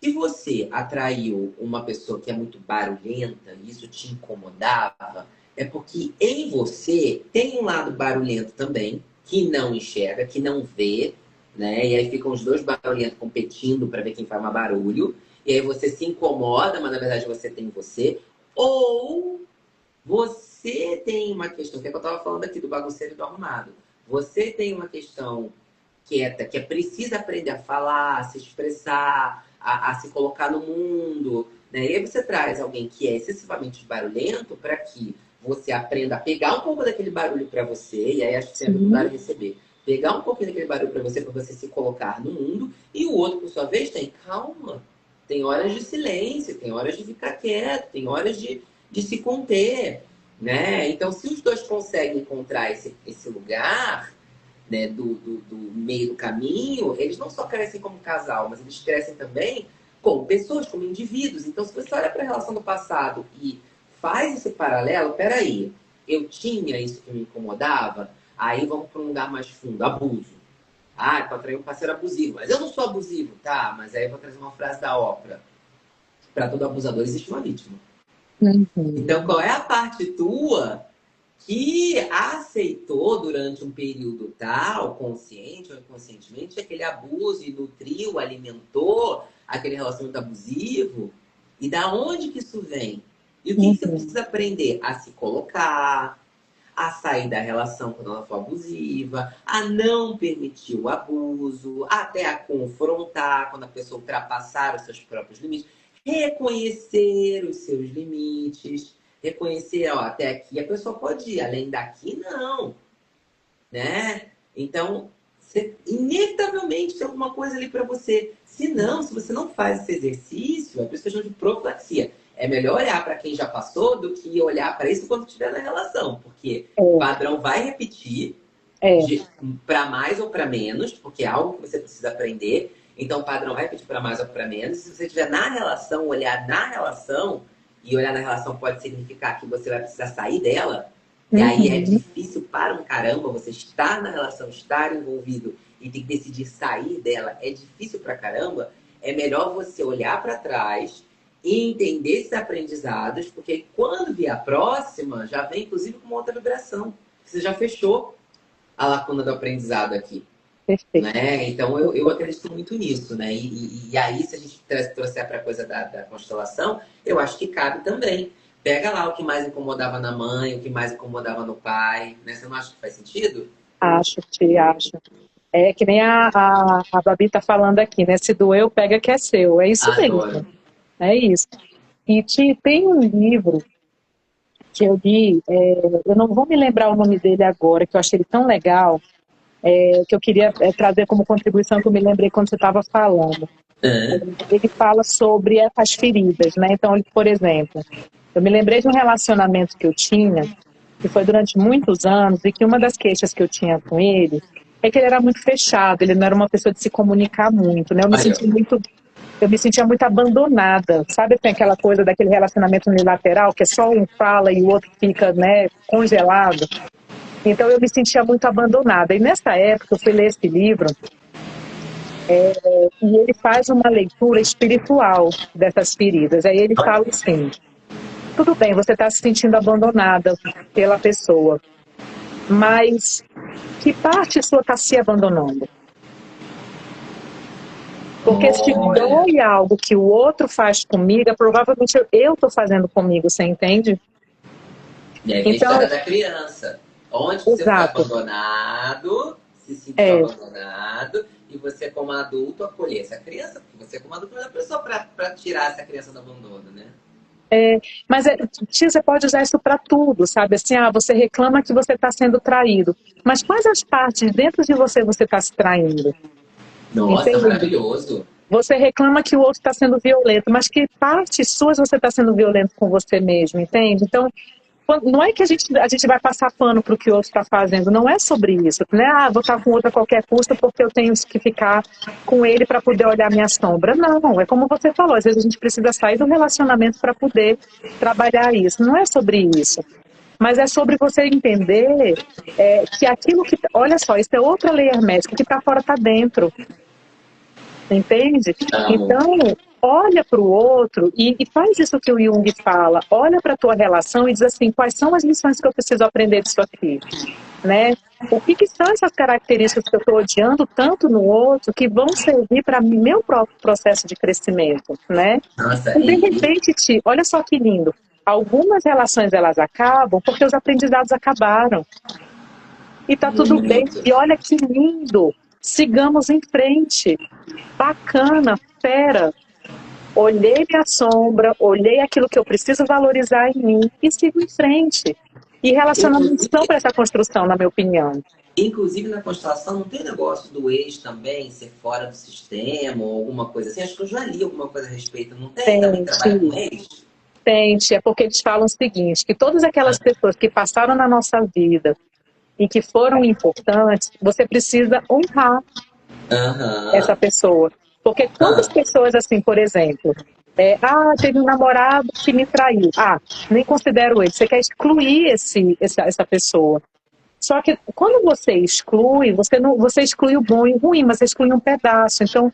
Speaker 1: Se você atraiu uma pessoa que é muito barulhenta e isso te incomodava, é porque em você tem um lado barulhento também, que não enxerga, que não vê, né? E aí ficam os dois barulhentos competindo para ver quem faz mais barulho. E aí você se incomoda, mas na verdade você tem em você. Ou você você tem uma questão, que é que eu estava falando aqui do bagunceiro e do arrumado. Você tem uma questão quieta, que é precisa aprender a falar, a se expressar, a se colocar no mundo, né? E aí você traz alguém que é excessivamente barulhento para que você aprenda a pegar um pouco daquele barulho para você, e aí acho que você é muito claro receber. Pegar um pouquinho daquele barulho para você se colocar no mundo, e o outro, por sua vez, tem calma. Tem horas de silêncio, tem horas de ficar quieto, tem horas de se conter, né? Então, se os dois conseguem encontrar esse lugar, né, do meio do caminho, eles não só crescem como casal, mas eles crescem também como pessoas, como indivíduos. Então, se você olha para a relação do passado e faz esse paralelo, peraí, eu tinha isso que me incomodava, aí vamos para um lugar mais fundo, abuso. Ah, para atrair um parceiro abusivo. Mas eu não sou abusivo, tá? Mas aí eu vou trazer uma frase da ópera. Para todo abusador existe uma vítima. Então, qual é a parte tua que aceitou durante um período tal, consciente ou inconscientemente, aquele abuso e nutriu, alimentou aquele relacionamento abusivo? E da onde que isso vem? E o que você precisa aprender? A se colocar, a sair da relação quando ela for abusiva, a não permitir o abuso, até a confrontar quando a pessoa ultrapassar os seus próprios limites, reconhecer os seus limites, reconhecer, ó, até aqui a pessoa pode ir, além daqui não, né? Então, você inevitavelmente tem alguma coisa ali para você. Se não, se você não faz esse exercício, é por isso que eu chamo de profilaxia. É melhor olhar para quem já passou do que olhar para isso quando estiver na relação, porque o padrão vai repetir para mais ou para menos, porque é algo que você precisa aprender. Então, o padrão vai repetir para mais ou para menos. Se você estiver na relação, olhar na relação, e olhar na relação pode significar que você vai precisar sair dela, e aí é difícil para um caramba você estar na relação, estar envolvido e tem que decidir sair dela, é difícil pra caramba. É melhor você olhar para trás e entender esses aprendizados, porque quando vier a próxima, já vem inclusive com uma outra vibração. Você já fechou a lacuna do aprendizado aqui.
Speaker 2: Perfeito.
Speaker 1: Né? Então eu acredito muito nisso, né? E aí, se a gente trouxer para a coisa da constelação, eu acho que cabe também. Pega lá o que mais incomodava na mãe, o que mais incomodava no pai, né? Você não acha que faz sentido?
Speaker 2: Acho. É que nem a Babi tá falando aqui, né? Se doeu, pega que é seu. É isso mesmo. É isso. E tem um livro que eu li, eu não vou me lembrar o nome dele agora, que eu achei ele tão legal, que eu queria trazer como contribuição, que eu me lembrei quando você estava falando. Ele fala sobre as feridas, né? Então, por exemplo, eu me lembrei de um relacionamento que eu tinha, que foi durante muitos anos, e que uma das queixas que eu tinha com ele é que ele era muito fechado, ele não era uma pessoa de se comunicar muito, né? Eu me sentia muito abandonada, sabe? Tem aquela coisa daquele relacionamento unilateral, que é só um fala e o outro fica, né, congelado. Então eu me sentia muito abandonada. E nessa época eu fui ler esse livro, e ele faz uma leitura espiritual dessas feridas. Aí ele fala assim: tudo bem, você está se sentindo abandonada pela pessoa, mas que parte sua está se abandonando? Porque se dói algo que o outro faz comigo, provavelmente eu estou fazendo comigo, você entende?
Speaker 1: E aí vem a história da criança. Onde você foi abandonado, se sentiu abandonado, e você como adulto acolher essa criança, porque você como adulto não é a pessoa para tirar essa criança do abandono, né?
Speaker 2: Mas você pode usar isso para tudo, sabe? Assim, você reclama que você está sendo traído, mas quais as partes dentro de você está se traindo?
Speaker 1: Nossa, entende? Maravilhoso.
Speaker 2: Você reclama que o outro está sendo violento, mas que partes suas você está sendo violento com você mesmo, entende? Então, não é que a gente vai passar pano para o que o outro está fazendo, não é sobre isso, né? Vou estar com o outro a qualquer custo porque eu tenho que ficar com ele para poder olhar minha sombra. Não, é como você falou, às vezes a gente precisa sair do relacionamento para poder trabalhar isso. Não é sobre isso, mas é sobre você entender que aquilo que... Olha só, isso é outra lei hermética, que está fora está dentro. Entende? Então, olha para o outro e faz isso que o Jung fala. Olha para a tua relação e diz assim: quais são as lições que eu preciso aprender disso aqui? Né? O que são essas características que eu estou odiando tanto no outro que vão servir para meu próprio processo de crescimento? Né?
Speaker 1: Nossa,
Speaker 2: e de repente, olha só que lindo. Algumas relações elas acabam porque os aprendizados acabaram. E tá tudo bem. E olha que lindo. Sigamos em frente. Bacana, fera. Olhei minha sombra, olhei aquilo que eu preciso valorizar em mim e sigo em frente. E relacionamentos são para essa construção, na minha opinião.
Speaker 1: Inclusive, na constelação, não tem negócio do ex também ser fora do sistema ou alguma coisa assim? Acho que eu já li alguma coisa a respeito. Não tem? Também trabalha com ex?
Speaker 2: Tem, é porque eles falam o seguinte, que todas aquelas pessoas que passaram na nossa vida e que foram importantes, você precisa honrar essa pessoa. Porque quantas pessoas, assim, por exemplo, teve um namorado que me traiu. Nem considero ele. Você quer excluir essa pessoa. Só que quando você exclui, você exclui o bom e o ruim, mas você exclui um pedaço. Então,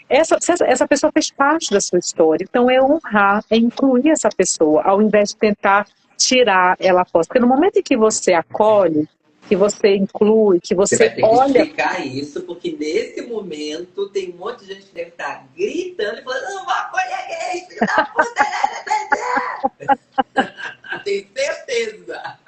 Speaker 2: essa pessoa fez parte da sua história. Então, é honrar, é incluir essa pessoa, ao invés de tentar tirar ela fora. Porque no momento em que você acolhe, que você inclui, que você
Speaker 1: vai ter
Speaker 2: olha...
Speaker 1: que explicar isso, porque nesse momento tem um monte de gente que deve estar gritando e falando: não vou acolher gay, filho da puta! Tenho certeza!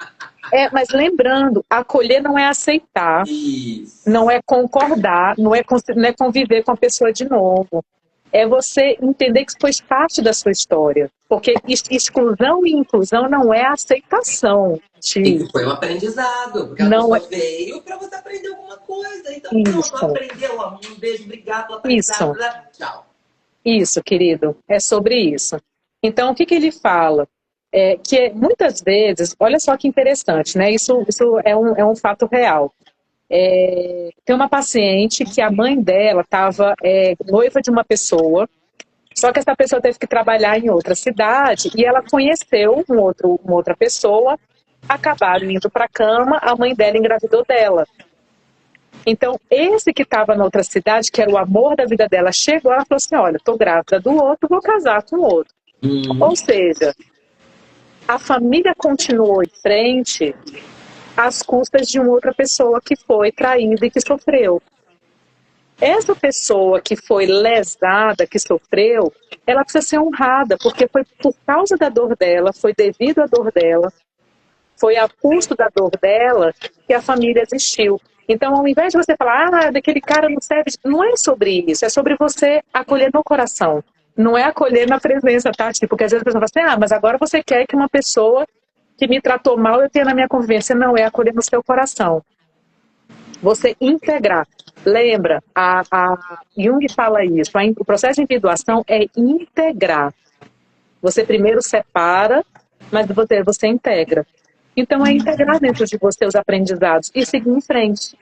Speaker 2: Mas lembrando, acolher não é aceitar,
Speaker 1: isso.
Speaker 2: Não é concordar, não é conviver com a pessoa de novo. É você entender que isso faz parte da sua história. Porque exclusão e inclusão não é aceitação.
Speaker 1: Isso foi um aprendizado, porque a pessoa veio para você aprender alguma coisa. Então,
Speaker 2: isso.
Speaker 1: Não aprendeu, um beijo, obrigado pelo aprendizado. Tchau.
Speaker 2: Isso, querido, é sobre isso. Então, o que ele fala? Que muitas vezes, olha só que interessante, né? Isso é um fato real. Tem uma paciente que a mãe dela estava noiva de uma pessoa, só que essa pessoa teve que trabalhar em outra cidade e ela conheceu uma outra pessoa, acabaram indo para a cama, a mãe dela engravidou dela. Então, esse que estava na outra cidade, que era o amor da vida dela, chegou e falou assim: olha, estou grávida do outro, vou casar com o outro. Ou seja, a família continuou em frente às custas de uma outra pessoa que foi traída e que sofreu. Essa pessoa que foi lesada, que sofreu, ela precisa ser honrada, porque foi por causa da dor dela, foi devido à dor dela, foi a custo da dor dela que a família existiu. Então, ao invés de você falar, daquele cara não serve, não é sobre isso, é sobre você acolher no coração. Não é acolher na presença, tá? Porque às vezes a pessoa fala assim, mas agora você quer que uma pessoa que me tratou mal eu tenha na minha convivência. Não, é acolher no seu coração. Você integrar. Lembra, a Jung fala isso, o processo de individuação é integrar. Você primeiro separa, mas você integra. Então, é integrar dentro de você os aprendizados e seguir em frente.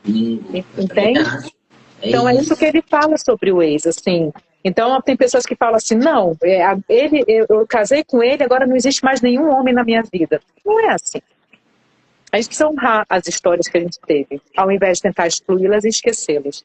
Speaker 2: Entende? Então, é isso que ele fala sobre o ex, assim. Então, tem pessoas que falam assim, não, eu casei com ele, agora não existe mais nenhum homem na minha vida. Não é assim. A gente precisa honrar as histórias que a gente teve, ao invés de tentar excluí-las e esquecê-las.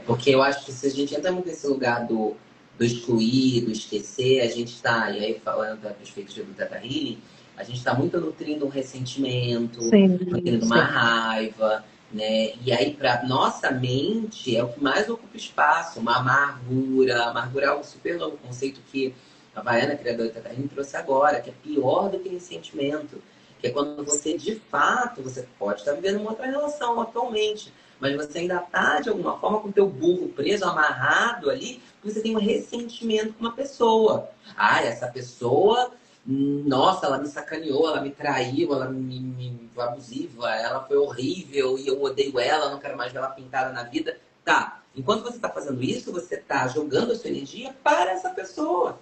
Speaker 1: Porque eu acho que se a gente entra muito nesse lugar do excluir, do esquecer, a gente está, e aí falando da perspectiva do Theta Healing, a gente está muito nutrindo um ressentimento, nutrindo uma raiva, né? E aí, para nossa mente, é o que mais ocupa espaço, uma amargura. Amargura é algo super novo, conceito que a Vaiana, criadora do Theta Healing, trouxe agora, que é pior do que ressentimento. Que é quando você, de fato, você pode estar vivendo uma outra relação atualmente, mas você ainda está, de alguma forma, com o teu burro preso, amarrado ali, porque você tem um ressentimento com uma pessoa. Essa pessoa, nossa, ela me sacaneou, ela me traiu, ela me foi abusiva, ela foi horrível e eu odeio ela, não quero mais ver ela pintada na vida. Tá, enquanto você está fazendo isso, você está jogando a sua energia para essa pessoa.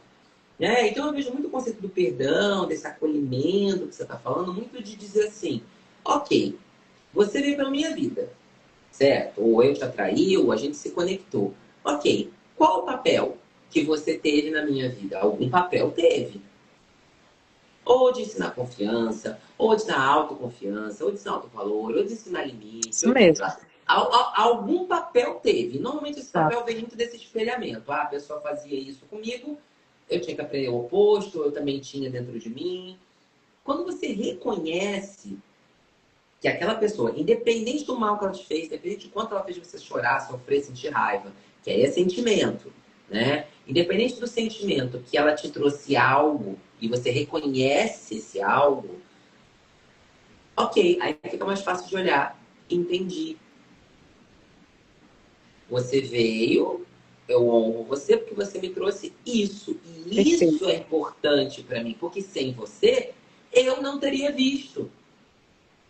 Speaker 1: Então eu vejo muito o conceito do perdão, desse acolhimento que você está falando, muito de dizer assim, ok, você veio pela minha vida, certo? Ou eu te atraí, ou a gente se conectou. Ok, qual o papel que você teve na minha vida? Algum papel teve. Ou de ensinar confiança, ou de dar autoconfiança, ou de ensinar autovalor, ou de ensinar limite.
Speaker 2: Isso mesmo.
Speaker 1: Algum papel teve. Normalmente esse papel vem muito desse espelhamento. A pessoa fazia isso comigo, eu tinha que aprender o oposto, eu também tinha dentro de mim. Quando você reconhece que aquela pessoa, independente do mal que ela te fez, independente de quanto ela fez você chorar, sofrer, sentir raiva, que aí é sentimento, né? Independente do sentimento, que ela te trouxe algo e você reconhece esse algo, ok, aí fica mais fácil de olhar. Entendi. Você veio, eu honro você porque você me trouxe isso. E
Speaker 2: Perfeito.
Speaker 1: isso é importante para mim, porque sem você, eu não teria visto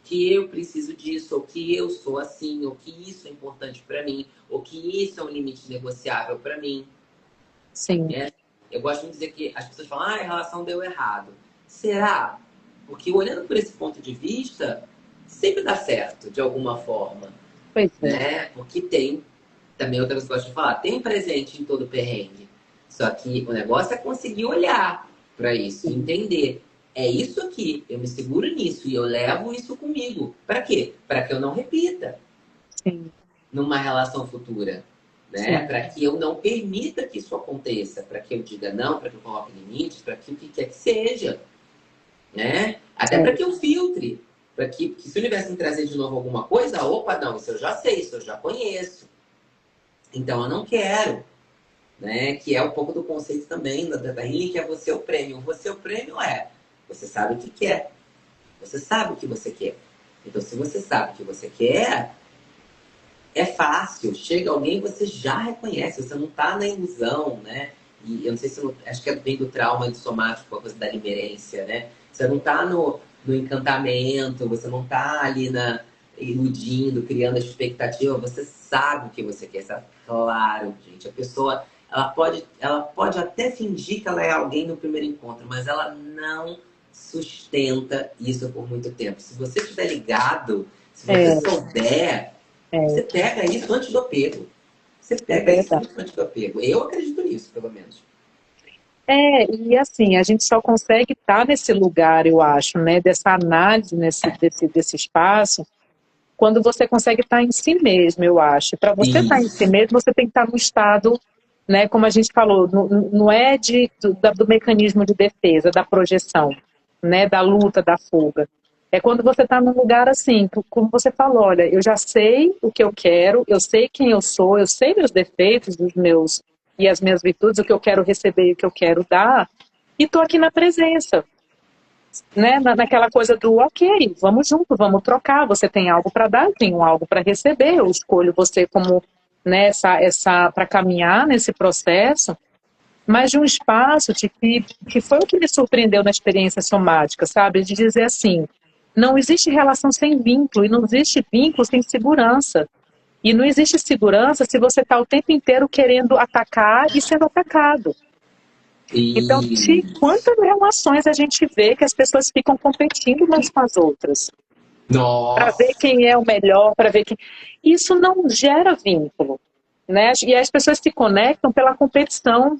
Speaker 1: que eu preciso disso, ou que eu sou assim, ou que isso é importante para mim, ou que isso é um limite negociável para mim.
Speaker 2: Sim.
Speaker 1: Né? Eu gosto de dizer que as pessoas falam, ah, a relação deu errado. Será? Porque olhando por esse ponto de vista, sempre dá certo, de alguma forma.
Speaker 2: Pois é.
Speaker 1: Né? Porque tem, também outra coisa que eu gosto de falar, tem presente em todo perrengue. Só que o negócio é conseguir olhar para isso, entender. É isso aqui, eu me seguro nisso e eu levo isso comigo. Para quê? Para que eu não repita
Speaker 2: Sim.
Speaker 1: numa relação futura. Né?
Speaker 2: Sim.
Speaker 1: Para que eu não permita que isso aconteça, para que eu diga não, para que eu coloque limites, para que o que quer que seja. Né? Até para que eu filtre. Para que se o universo me trazer de novo alguma coisa, opa, não, isso eu já sei, isso eu já conheço. Então eu não quero. Né? Que é um pouco do conceito também da Teta Healing, que é você o prêmio. Você o prêmio você sabe o que quer. Você sabe o que você quer. Então, se você sabe o que você quer, é fácil. Chega alguém, você já reconhece. Você não está na ilusão, né? E eu não sei se acho que é bem do trauma de somático, a coisa da limerência, né? Você não está no encantamento, você não está ali iludindo, criando a expectativa. Você sabe o que você quer. Sabe? Claro, gente. A pessoa ela pode até fingir que ela é alguém no primeiro encontro, mas ela não sustenta isso por muito tempo. Se você estiver ligado, se você souber, você pega isso antes do apego. Você pega isso
Speaker 2: Verdade.
Speaker 1: muito antes do apego. Eu acredito nisso, pelo menos.
Speaker 2: E assim, a gente só consegue estar nesse lugar, eu acho, né, dessa análise desse espaço, quando você consegue estar em si mesmo, eu acho. Para você estar em si
Speaker 1: Isso.
Speaker 2: mesmo, você tem que estar no estado, né, como a gente falou, não é do mecanismo de defesa, da projeção, né, da luta, da fuga. É quando você está num lugar assim, como você falou, olha, eu já sei o que eu quero, eu sei quem eu sou, eu sei meus defeitos, os meus e as minhas virtudes, o que eu quero receber e o que eu quero dar, e estou aqui na presença, né? Naquela coisa do ok, vamos junto, vamos trocar, você tem algo para dar, eu tenho algo para receber, eu escolho você como, né, para caminhar nesse processo, mas de um espaço que foi o que me surpreendeu na experiência somática, sabe? De dizer assim, não existe relação sem vínculo, e não existe vínculo sem segurança. E não existe segurança se você está o tempo inteiro querendo atacar e sendo atacado. Então, quantas relações a gente vê que as pessoas ficam competindo umas com as outras? Para ver
Speaker 1: Nossa.
Speaker 2: quem é o melhor, para ver quem... Isso não gera vínculo, né? E as pessoas se conectam pela competição.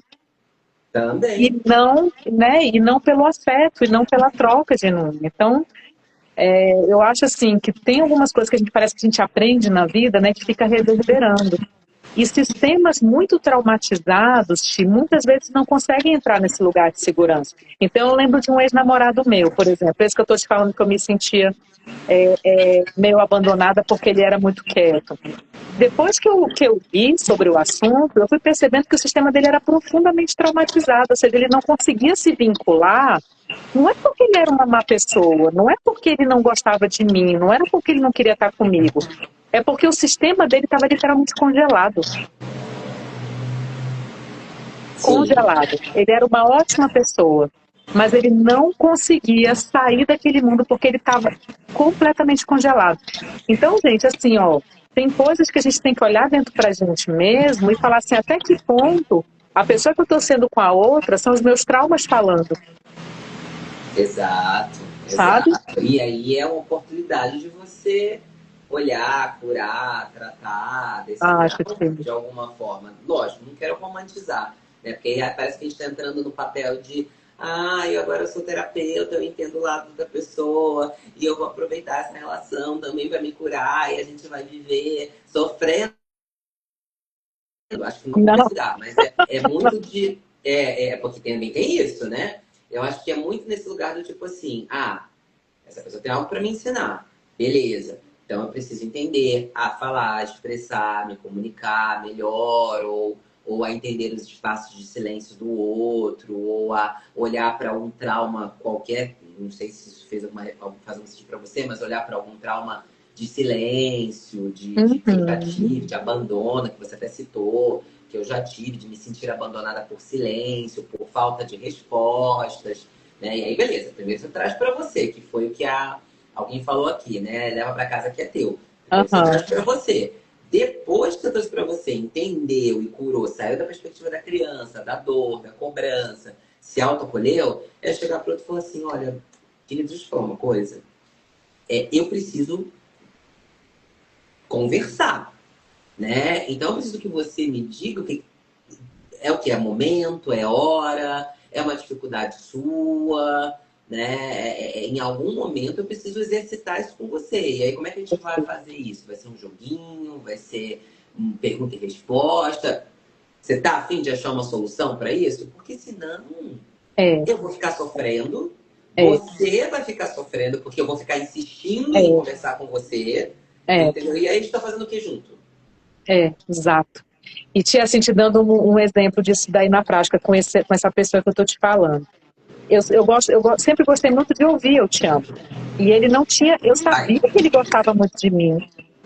Speaker 1: Também.
Speaker 2: E não pelo afeto, e não pela troca genuína. Então, eu acho assim que tem algumas coisas que a gente parece que a gente aprende na vida, né, que fica reverberando. E sistemas muito traumatizados, que muitas vezes não conseguem entrar nesse lugar de segurança. Então, eu lembro de um ex-namorado meu, por exemplo, esse que eu estou te falando que eu me sentia meio abandonada porque ele era muito quieto. Depois que eu li sobre o assunto, eu fui percebendo que o sistema dele era profundamente traumatizado, ou seja, ele não conseguia se vincular. Não é porque ele era uma má pessoa, não é porque ele não gostava de mim, não era porque ele não queria estar comigo. É porque o sistema dele estava literalmente congelado. Congelado. Ele era uma ótima pessoa, mas ele não conseguia sair daquele mundo porque ele estava completamente congelado. Então, gente, assim, ó, tem coisas que a gente tem que olhar dentro pra gente mesmo e falar assim, até que ponto a pessoa que eu estou sendo com a outra são os meus traumas falando.
Speaker 1: Exato,
Speaker 2: sabe?
Speaker 1: exato. E aí é uma oportunidade de você olhar, curar, tratar desse
Speaker 2: Acho
Speaker 1: trauma
Speaker 2: que
Speaker 1: de alguma forma. Lógico, não quero romantizar, né? Porque aí parece que a gente está entrando no papel de eu agora sou terapeuta, eu entendo o lado da pessoa e eu vou aproveitar essa relação também para me curar e a gente vai viver sofrendo. Acho que não
Speaker 2: não.
Speaker 1: nesse lugar, mas é muito de. Porque também tem isso, né? Eu acho que é muito nesse lugar do tipo assim, essa pessoa tem algo para me ensinar. Beleza. Então eu preciso entender, falar, expressar, me comunicar melhor, ou ou a entender os espaços de silêncio do outro, ou a olhar para um trauma qualquer, não sei se isso faz um sentido para você, mas olhar para algum trauma de silêncio, que eu já tive, de abandono, que você até citou, que eu já tive, de me sentir abandonada por silêncio, por falta de respostas, né? E aí, beleza, primeiro você traz para você, que foi o que alguém falou aqui, né? Leva para casa que é teu. Primeiro você traz para você. Depois que você trouxe para você, entendeu e curou, saiu da perspectiva da criança, da dor, da cobrança, se autoacolheu, é chegar para o outro e falar assim, olha, querido, deixa eu te falar uma coisa. Eu preciso conversar, né? Então eu preciso que você me diga o que é momento, é hora, é uma dificuldade sua, né? Em algum momento eu preciso exercitar isso com você. E aí como é que a gente vai fazer isso? Vai ser um joguinho? Vai ser pergunta e resposta? Você tá a fim de achar uma solução para isso? Porque senão eu vou ficar sofrendo, você vai ficar sofrendo, porque eu vou ficar insistindo em conversar com você. Entendeu? E aí a gente tá fazendo o que junto?
Speaker 2: Exato. E assim, te dando um exemplo disso daí na prática, com essa pessoa que eu tô te falando. Eu sempre gostei muito de ouvir Eu Te Amo. E ele não tinha... Eu sabia que ele gostava muito de mim.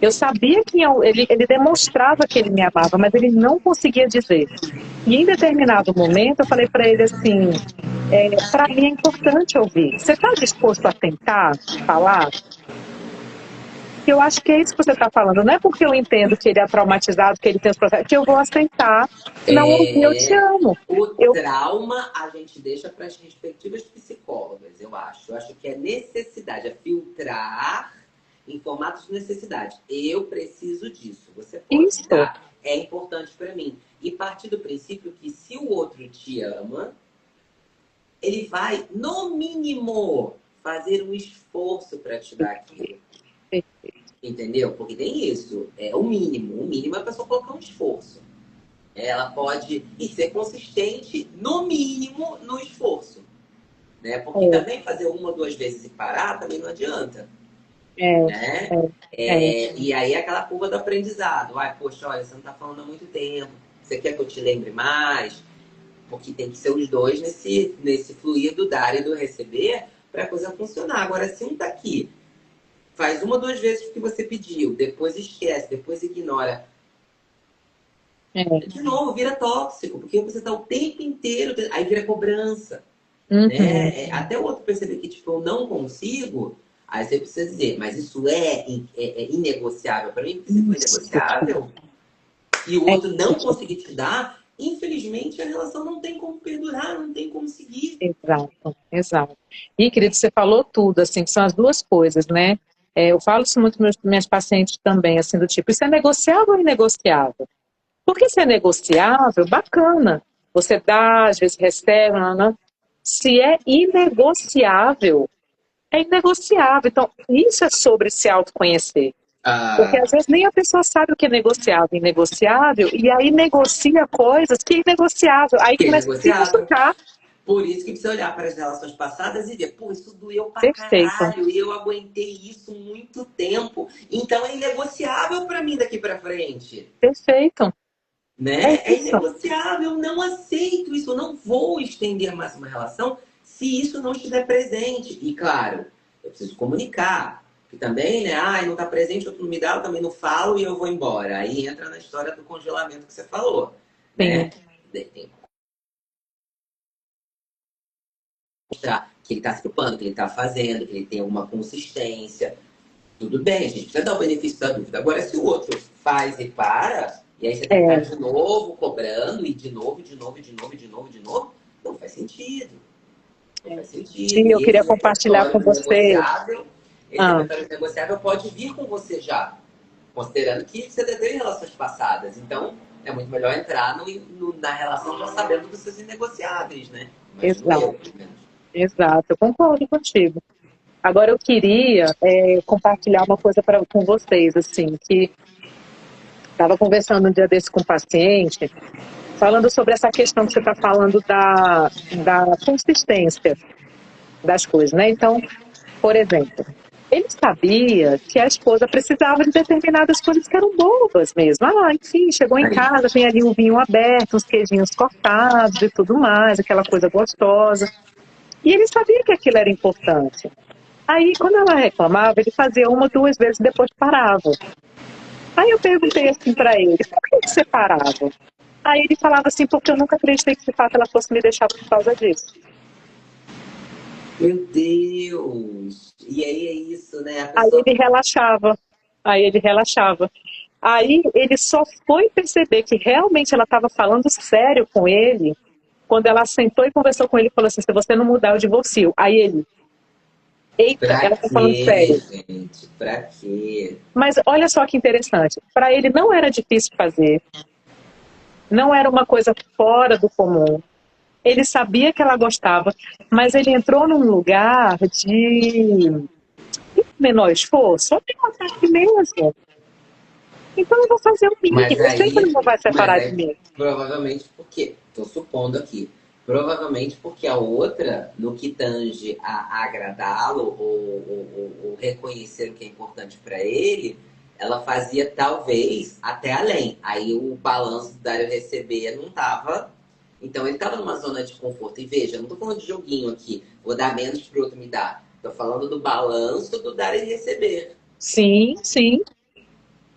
Speaker 2: Eu sabia que ele demonstrava que ele me amava, mas ele não conseguia dizer. E em determinado momento eu falei para ele assim, para mim é importante ouvir. Você está disposto a tentar falar? Eu acho que é isso que você está falando. Não é porque eu entendo que ele é traumatizado, que ele tem os processos, que eu vou aceitar não ouvir Eu Te Amo.
Speaker 1: O trauma a gente deixa para as respectivas psicólogas, eu acho. Eu acho que é necessidade, é filtrar em formatos de necessidade. Eu preciso disso. Você pode dar. É importante para mim. E partir do princípio que se o outro te ama, ele vai, no mínimo, fazer um esforço para te dar aquilo. Entendeu? Porque tem isso. É o mínimo. O mínimo é a pessoa colocar um esforço. Ela pode ser consistente, no mínimo, no esforço. Né? Porque também fazer uma ou duas vezes e parar também não adianta. Né? E aí é aquela curva do aprendizado. Ai, poxa, olha, você não tá falando há muito tempo. Você quer que eu te lembre mais? Porque tem que ser os dois nesse fluir do dar e do receber para a coisa funcionar. Agora, se um tá aqui, faz uma ou duas vezes o que você pediu, depois esquece, depois ignora. De novo, vira tóxico, porque você tá o tempo inteiro, aí vira cobrança. Né? Até o outro perceber que, tipo, eu não consigo, aí você precisa dizer, mas isso é inegociável para mim, porque se for inegociável e o outro não conseguir te dar, infelizmente a relação não tem como perdurar, não tem como seguir.
Speaker 2: Exato. E, querido, você falou tudo, assim, que são as duas coisas, né? Eu falo isso muito com minhas pacientes também, assim, do tipo, isso é negociável ou inegociável? Porque se é negociável, bacana. Você dá, às vezes recebe, não. Se é inegociável, é inegociável. Então, isso é sobre se autoconhecer. Porque às vezes nem a pessoa sabe o que é negociável e inegociável, e aí negocia coisas que é inegociável. Aí começa a se machucar.
Speaker 1: Por isso que precisa olhar para as relações passadas e ver, pô, isso doeu pra caralho, e eu aguentei isso muito tempo. Então é inegociável para mim daqui para frente.
Speaker 2: Perfeito.
Speaker 1: Né? É inegociável, eu não aceito isso, eu não vou estender mais uma relação se isso não estiver presente. E claro, eu preciso comunicar. Que também, né? Não tá presente, outro não me dá, eu também não falo e eu vou embora. Aí entra na história do congelamento que você falou. Né? Tem que mostrar que ele tá se preocupando, que ele tá fazendo, que ele tem alguma consistência. Tudo bem, a gente precisa dar o benefício da dúvida. Agora, se o outro faz e para, e aí você tem que estar de novo cobrando, e de novo, não faz sentido. Não faz sentido.
Speaker 2: Sim, eu queria compartilhar com você.
Speaker 1: Esse repertório negociável pode vir com você já, considerando que você teve relações passadas. Então, é muito melhor entrar na relação já sabendo dos seus inegociáveis, né?
Speaker 2: Exato, eu concordo contigo. Agora, eu queria compartilhar uma coisa com vocês, assim, que estava conversando um dia desse com um paciente, falando sobre essa questão que você está falando da consistência das coisas, né? Então, por exemplo, Ele sabia que a esposa precisava de determinadas coisas que eram bobas mesmo. Ah, enfim, chegou em casa, tem ali um vinho aberto, uns queijinhos cortados e tudo mais, aquela coisa gostosa. E ele sabia que aquilo era importante. Aí, quando ela reclamava, ele fazia uma, duas vezes, depois parava. Aí eu perguntei assim pra ele, por que você parava? Aí ele falava assim, porque eu nunca acreditei que de fato ela fosse me deixar por causa disso.
Speaker 1: Meu Deus! E aí é isso, né? A
Speaker 2: Aí
Speaker 1: pessoa.
Speaker 2: ele relaxava. Aí ele relaxava. Aí ele só foi perceber que realmente ela estava falando sério com ele quando ela sentou e conversou com ele e falou assim, se você não mudar, eu divorcio. Aí ele, eita,
Speaker 1: Pra
Speaker 2: ela tá falando
Speaker 1: quê,
Speaker 2: sério.
Speaker 1: gente? Pra quê?
Speaker 2: Mas olha só que interessante. Para ele não era difícil fazer. Não era uma coisa fora do comum. Ele sabia que ela gostava, mas ele entrou num lugar de menor esforço, só tem um ataque mesmo. Então eu vou fazer o mínimo.
Speaker 1: Mas
Speaker 2: Eu sei que ele
Speaker 1: aí,
Speaker 2: não vai
Speaker 1: mas
Speaker 2: separar de
Speaker 1: aí,
Speaker 2: mim.
Speaker 1: provavelmente porque, tô supondo aqui, provavelmente porque a outra, no que tange a agradá-lo ou reconhecer o que é importante para ele, ela fazia talvez até além. Aí o balanço do dar e receber não tava. Então ele tava numa zona de conforto. E veja, eu não tô falando de joguinho aqui, vou dar menos pro outro me dar. Tô falando do balanço do dar e receber.
Speaker 2: Sim, sim,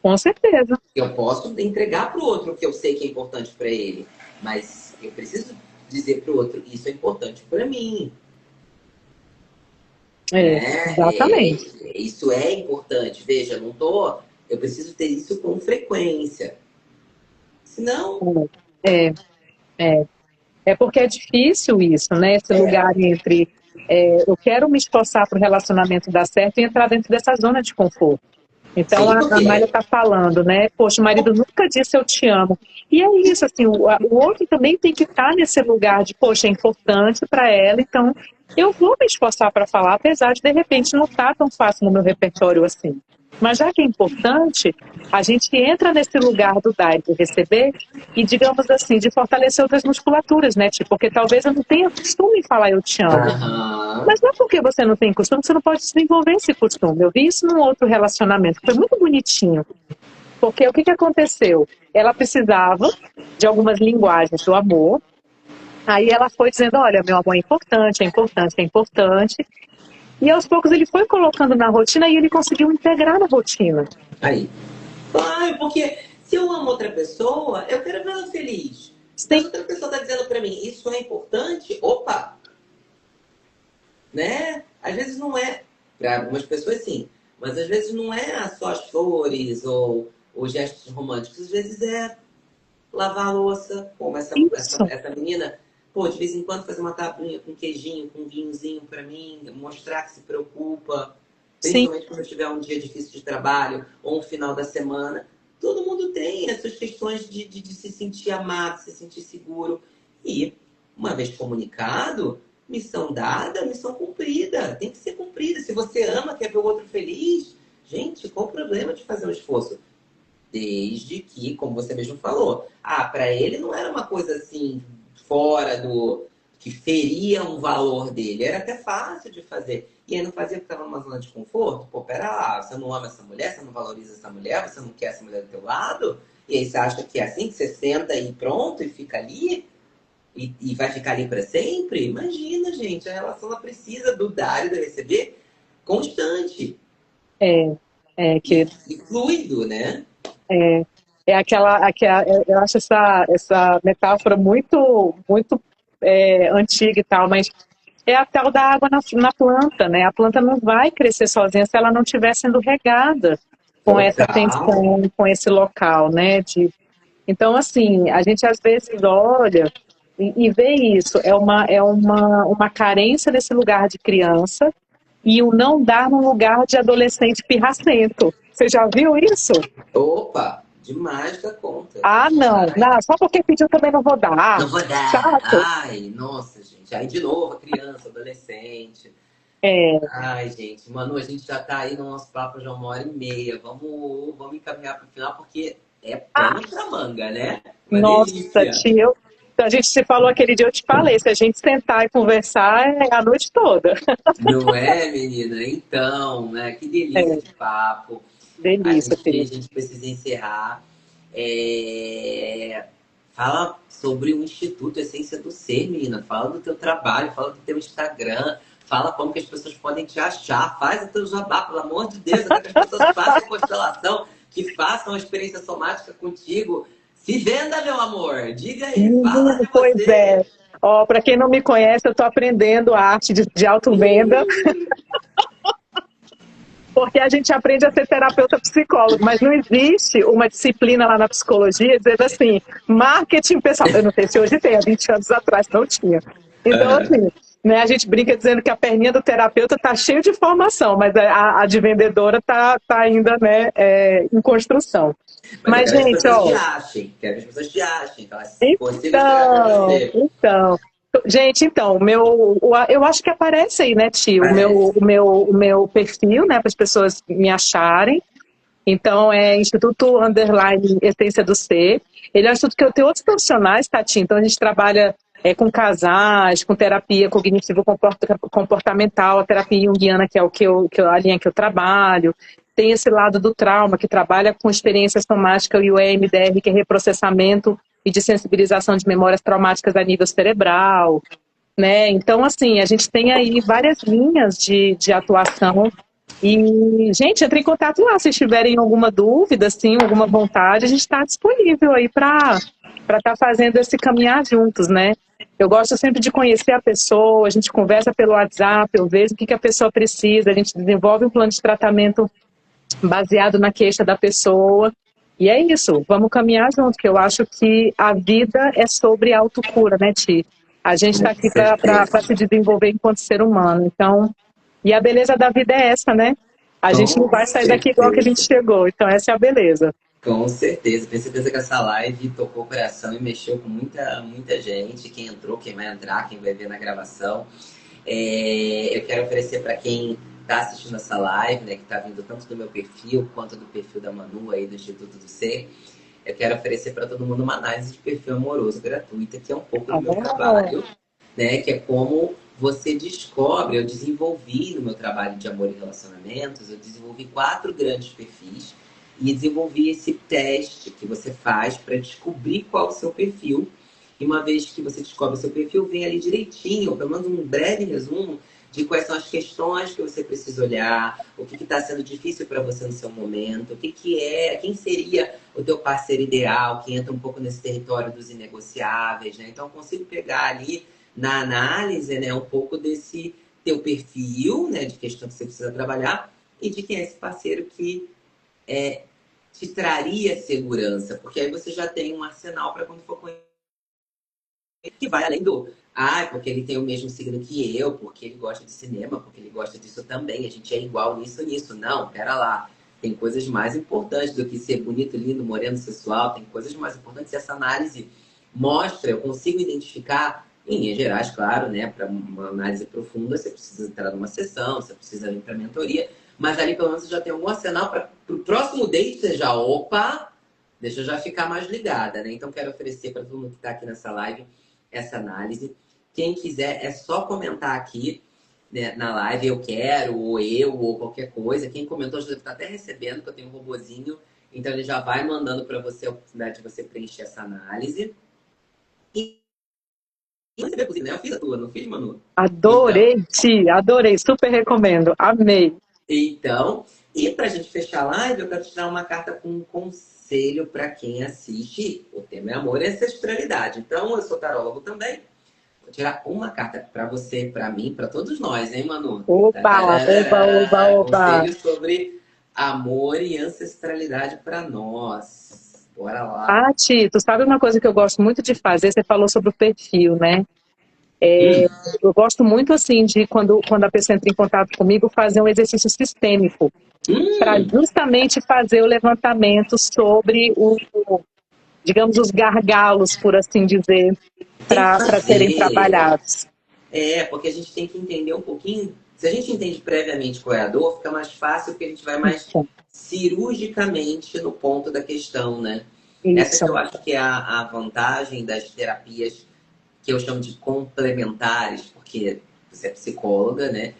Speaker 2: com certeza.
Speaker 1: Eu posso entregar para o outro o que eu sei que é importante para ele, mas eu preciso dizer para o outro isso é importante para mim,
Speaker 2: É,
Speaker 1: né?
Speaker 2: exatamente.
Speaker 1: Isso é importante. Veja, não tô. Eu preciso ter isso com frequência. Senão,
Speaker 2: É, é. É porque é difícil isso, né? Esse lugar entre eu quero me esforçar para o relacionamento dar certo e entrar dentro dessa zona de conforto. Então
Speaker 1: sim,
Speaker 2: a Mayra
Speaker 1: porque
Speaker 2: está falando, né? Poxa, o marido nunca disse eu te amo. E é isso, assim, o outro também tem que estar nesse lugar de, poxa, é importante para ela, então eu vou me esforçar para falar, apesar de repente não estar tão fácil no meu repertório assim. Mas já que é importante, a gente entra nesse lugar do dar e do receber e, digamos assim, de fortalecer outras musculaturas, né? Tipo, porque talvez eu não tenha costume em falar eu te amo.
Speaker 1: aham,
Speaker 2: Mas não é porque você não tem costume, você não pode desenvolver esse costume. Eu vi isso num outro relacionamento, que foi muito bonitinho. Porque o que que aconteceu? Ela precisava de algumas linguagens do amor. Aí ela foi dizendo, olha, meu amor é importante, é importante, é importante. E aos poucos ele foi colocando na rotina e ele conseguiu integrar na rotina.
Speaker 1: aí. Claro, porque se eu amo outra pessoa, eu quero vê-la feliz. Se a
Speaker 2: Sim,
Speaker 1: outra pessoa está dizendo para mim, isso é importante, opa, né? Às vezes não é, para algumas pessoas sim, mas às vezes não é só as flores ou gestos românticos, às vezes é lavar a louça, como
Speaker 2: isso.
Speaker 1: essa menina, pô, de vez em quando fazer uma tabuinha com queijinho, com vinhozinho para mim, mostrar que se preocupa,
Speaker 2: Sim,
Speaker 1: principalmente quando eu tiver um dia difícil de trabalho ou um final da semana. Todo mundo tem essas questões de se sentir amado, se sentir seguro. E, uma vez comunicado, missão dada, missão cumprida. Tem que ser cumprida. Se você ama, quer ver o outro feliz, gente, qual o problema de fazer um esforço? Desde que, como você mesmo falou, para ele não era uma coisa assim fora do que feria um valor dele, era até fácil de fazer. E aí não fazia porque estava numa zona de conforto? Pô, pera lá, você não ama essa mulher, você não valoriza essa mulher, você não quer essa mulher do teu lado? E aí você acha que é assim que você senta e pronto e fica ali? E vai ficar ali para sempre? Imagina, gente, a relação ela precisa do dar e do receber constante
Speaker 2: é, que
Speaker 1: e fluido, né?
Speaker 2: é, eu acho essa metáfora muito, muito antiga e tal, mas é a tal da água na planta, né? A planta não vai crescer sozinha se ela não estiver sendo regada com essa
Speaker 1: Total.
Speaker 2: atenção, com esse local, né? Então, assim, a gente às vezes olha e vê isso, uma carência desse lugar de criança e o não dar num lugar de adolescente pirracento. Você já viu isso?
Speaker 1: Opa, demais da conta.
Speaker 2: Ah, não,
Speaker 1: Demais.
Speaker 2: não, só porque pediu também não vou dar.
Speaker 1: Não vou dar.
Speaker 2: Chato.
Speaker 1: Ai, nossa, gente. Aí de novo, a criança, adolescente.
Speaker 2: É,
Speaker 1: Ai, gente. Manu, a gente já tá aí no nosso papo já 1h30. Vamos encaminhar pro final, porque é pano pra manga, né? Uma
Speaker 2: nossa,
Speaker 1: delícia.
Speaker 2: tia, Então, a gente se falou aquele dia, eu te falei, se a gente sentar e conversar, é a noite toda.
Speaker 1: Não é, menina? Então, né? Que delícia
Speaker 2: É,
Speaker 1: de papo. A
Speaker 2: delícia,
Speaker 1: gente, a
Speaker 2: Felipe.
Speaker 1: gente precisa encerrar. É, Fala sobre o Instituto Essência do Ser, menina. Fala do teu trabalho, fala do teu Instagram, fala como que as pessoas podem te achar. Faz o teu jabá, pelo amor de Deus. Eu quero que as pessoas façam constelação, que façam a experiência somática contigo. Se venda, meu amor. Diga aí, fala de
Speaker 2: Pois
Speaker 1: você.
Speaker 2: é. Ó, para quem não me conhece, eu estou aprendendo a arte de auto-venda, porque a gente aprende a ser terapeuta psicólogo, mas não existe uma disciplina lá na psicologia dizendo assim, marketing pessoal. Eu não sei se hoje tem, há 20 anos atrás não tinha. Então, assim, né, a gente brinca dizendo que a perninha do terapeuta está cheia de formação, mas a de vendedora tá ainda, né, em construção.
Speaker 1: Mas eu
Speaker 2: Mas,
Speaker 1: quero que as
Speaker 2: gente,
Speaker 1: pessoas te
Speaker 2: ó,
Speaker 1: achem. Quero que as pessoas te achem. Que elas consigam chegar até
Speaker 2: então,
Speaker 1: você.
Speaker 2: então. Gente, então, eu acho que aparece aí, né, tio,
Speaker 1: Parece.
Speaker 2: o meu perfil, né, para as pessoas me acharem. Então, é Instituto Underline Essência do Ser. Ele é um instituto que eu tenho outros profissionais, Tati. Então, a gente trabalha com casais, com terapia cognitivo-comportamental, a terapia junguiana, que é a linha que eu trabalho. Tem esse lado do trauma, que trabalha com experiência somática e o EMDR, que é reprocessamento e de sensibilização de memórias traumáticas a nível cerebral, né? Então, assim, a gente tem aí várias linhas de atuação e, gente, entre em contato lá. Se tiverem alguma dúvida, assim, alguma vontade, a gente está disponível aí para estar fazendo esse caminhar juntos, né? Eu gosto sempre de conhecer a pessoa, a gente conversa pelo WhatsApp, eu vejo o que a pessoa precisa, a gente desenvolve um plano de tratamento baseado na queixa da pessoa. E é isso, vamos caminhar junto, que eu acho que a vida é sobre autocura, né, Ti? A gente está
Speaker 1: Com
Speaker 2: aqui para
Speaker 1: certeza.
Speaker 2: se desenvolver enquanto ser humano. Então, e a beleza da vida é essa, né? A gente não
Speaker 1: Com
Speaker 2: vai sair daqui igual que a gente
Speaker 1: certeza.
Speaker 2: chegou. Então, essa é a beleza.
Speaker 1: Com certeza. Tenho certeza que essa live tocou o coração e mexeu com muita, muita gente. Quem entrou, quem vai entrar, quem vai ver na gravação. Eu quero oferecer para quem está assistindo essa live, né, que está vindo tanto do meu perfil quanto do perfil da Manu aí do Instituto do Ser. Eu quero oferecer para todo mundo uma análise de perfil amoroso gratuita, que é um pouco do meu
Speaker 2: Ah,
Speaker 1: trabalho, né? Que é como você descobre. Eu desenvolvi no meu trabalho de amor e relacionamentos, eu desenvolvi 4 grandes perfis e desenvolvi esse teste que você faz para descobrir qual é o seu perfil. E uma vez que você descobre o seu perfil, vem ali direitinho, pelo menos um breve resumo de quais são as questões que você precisa olhar, o que está sendo difícil para você no seu momento, quem seria o teu parceiro ideal, que entra um pouco nesse território dos inegociáveis, né? Então, eu consigo pegar ali na análise, né, um pouco desse teu perfil, né, de questão que você precisa trabalhar e de quem é esse parceiro que te traria segurança, porque aí você já tem um arsenal para quando for conhecer, que vai além do porque ele tem o mesmo signo que eu, porque ele gosta de cinema, porque ele gosta disso também, a gente é igual nisso. Não, pera lá. Tem coisas mais importantes do que ser bonito, lindo, moreno, sensual. Tem coisas mais importantes. Essa análise mostra, eu consigo identificar, em linhas gerais, claro, né? Para uma análise profunda, você precisa entrar numa sessão, você precisa ir para mentoria, mas ali pelo menos você já tem algum arsenal para o próximo date, você já, opa, deixa eu já ficar mais ligada, né? Então, quero oferecer para todo mundo que está aqui nessa live essa análise. Quem quiser, é só comentar aqui, né, na live, eu quero, ou qualquer coisa. Quem comentou já está até recebendo, que eu tenho um robozinho. Então, ele já vai mandando para você a oportunidade de você preencher essa análise. E você vê, inclusive, né? Eu fiz a tua, não fiz, Manu? Então,
Speaker 2: adorei, Ti, adorei, super recomendo, amei.
Speaker 1: então, e para a gente fechar a live, eu quero te dar uma carta com um conselho para quem assiste. O tema é amor e ancestralidade. Então, eu sou tarólogo também. Vou tirar uma carta para você, para mim, para todos nós, hein, Manu?
Speaker 2: Oba, oba, oba,
Speaker 1: Tararara.
Speaker 2: oba.
Speaker 1: Conselho sobre amor e ancestralidade para nós. Bora lá.
Speaker 2: Ah, Ti, tu sabe uma coisa que eu gosto muito de fazer? Você falou sobre o perfil, né?
Speaker 1: Hum,
Speaker 2: Eu gosto muito, assim, de quando a pessoa entra em contato comigo, fazer um exercício sistêmico, para
Speaker 1: hum,
Speaker 2: justamente fazer o levantamento sobre digamos, os gargalos, por assim dizer,
Speaker 1: tem que
Speaker 2: para serem
Speaker 1: fazer.
Speaker 2: trabalhados.
Speaker 1: Porque a gente tem que entender um pouquinho. Se a gente entende previamente qual é a dor, fica mais fácil porque a gente vai mais
Speaker 2: Isso,
Speaker 1: cirurgicamente no ponto da questão, né? Essa que
Speaker 2: isso.
Speaker 1: eu acho que é a vantagem das terapias que eu chamo de complementares, porque você é psicóloga, né?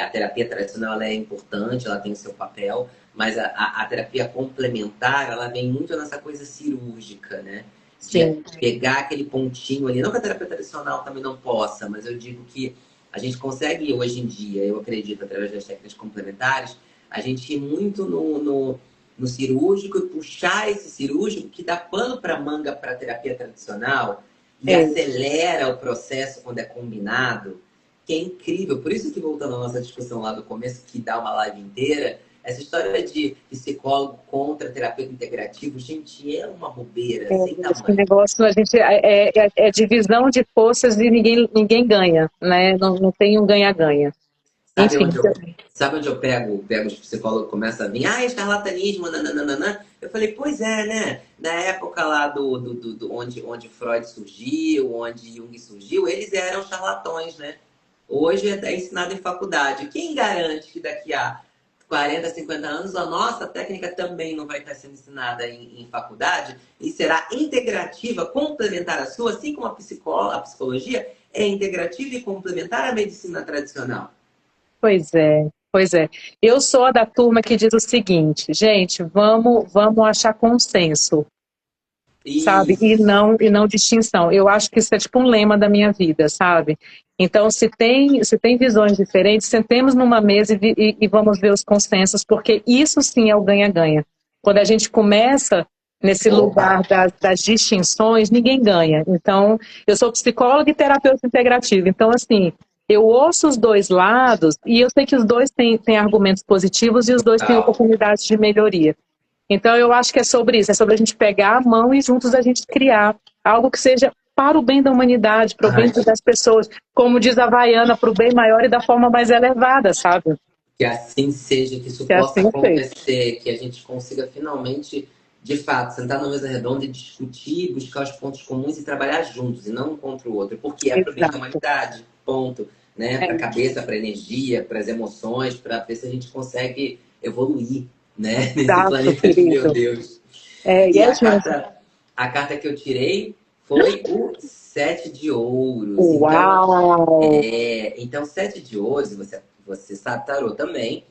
Speaker 1: A terapia tradicional ela é importante, ela tem o seu papel, mas a terapia complementar, ela vem muito nessa coisa cirúrgica, né? De
Speaker 2: Sim.
Speaker 1: pegar aquele pontinho ali. Não que a terapia tradicional também não possa, mas eu digo que a gente consegue hoje em dia, eu acredito, através das técnicas complementares, a gente ir muito no cirúrgico e puxar esse cirúrgico que dá pano para manga para a terapia tradicional e acelera o processo quando é combinado, que é incrível. Por isso que, voltando à nossa discussão lá do começo, que dá uma live inteira, essa história de psicólogo contra terapeuta integrativo, gente, é uma bobeira sem
Speaker 2: Esse
Speaker 1: tamanho.
Speaker 2: negócio, a gente é divisão de forças e ninguém ganha, né? Não tem um ganha-ganha.
Speaker 1: Sabe
Speaker 2: Enfim.
Speaker 1: sabe onde eu pego os psicólogos começam a vir? Ah, charlatanismo, nananana. Eu falei, pois é, né? Na época lá onde Freud surgiu, onde Jung surgiu, eles eram charlatões, né? Hoje é ensinado em faculdade. Quem garante que daqui a 40, 50 anos a nossa técnica também não vai estar sendo ensinada em faculdade e será integrativa, complementar à sua, assim como a psicologia é integrativa e complementar à medicina tradicional?
Speaker 2: Pois é, pois é. Eu sou a da turma que diz o seguinte, gente, vamos achar consenso, sabe?
Speaker 1: Isso.
Speaker 2: E não distinção. Eu acho que isso é tipo um lema da minha vida, sabe? Então, se tem visões diferentes, sentemos numa mesa e vamos ver os consensos, porque isso sim é o ganha-ganha. Quando a gente começa nesse lugar
Speaker 1: Opa!
Speaker 2: das distinções, ninguém ganha. Então, eu sou psicóloga e terapeuta integrativa. Então, assim, eu ouço os dois lados e eu sei que os dois têm argumentos positivos e os dois têm
Speaker 1: Total.
Speaker 2: oportunidades de melhoria. Então, eu acho que é sobre isso, é sobre a gente pegar a mão e juntos a gente criar algo que seja para o bem da humanidade, para o
Speaker 1: Ai,
Speaker 2: bem das pessoas, como diz a Havaiana, para o bem maior e da forma mais elevada, sabe?
Speaker 1: que assim seja, que isso
Speaker 2: Que
Speaker 1: possa
Speaker 2: assim seja.
Speaker 1: acontecer, que a gente consiga finalmente, de fato, sentar na mesa redonda e discutir, buscar os pontos comuns e trabalhar juntos, e não um contra o outro, porque é para o bem da
Speaker 2: Exato.
Speaker 1: humanidade, ponto. Né? Para a
Speaker 2: É,
Speaker 1: cabeça, para a energia, para as emoções, para ver se a gente consegue evoluir, né? Nesse
Speaker 2: exato,
Speaker 1: planeta de meu
Speaker 2: querido.
Speaker 1: Deus.
Speaker 2: E
Speaker 1: E
Speaker 2: é junto.
Speaker 1: a carta que eu tirei foi o Sete de Ouros.
Speaker 2: Uau!
Speaker 1: Então, Sete de Ouros, você sabe tarô também.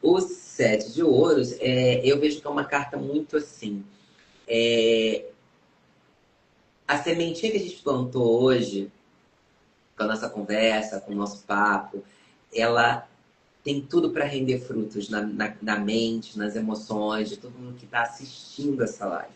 Speaker 1: O Sete de Ouros, eu vejo que é uma carta muito assim. A sementinha que a gente plantou hoje, com a nossa conversa, com o nosso papo, ela tem tudo para render frutos na mente, nas emoções, de todo mundo que está assistindo essa live.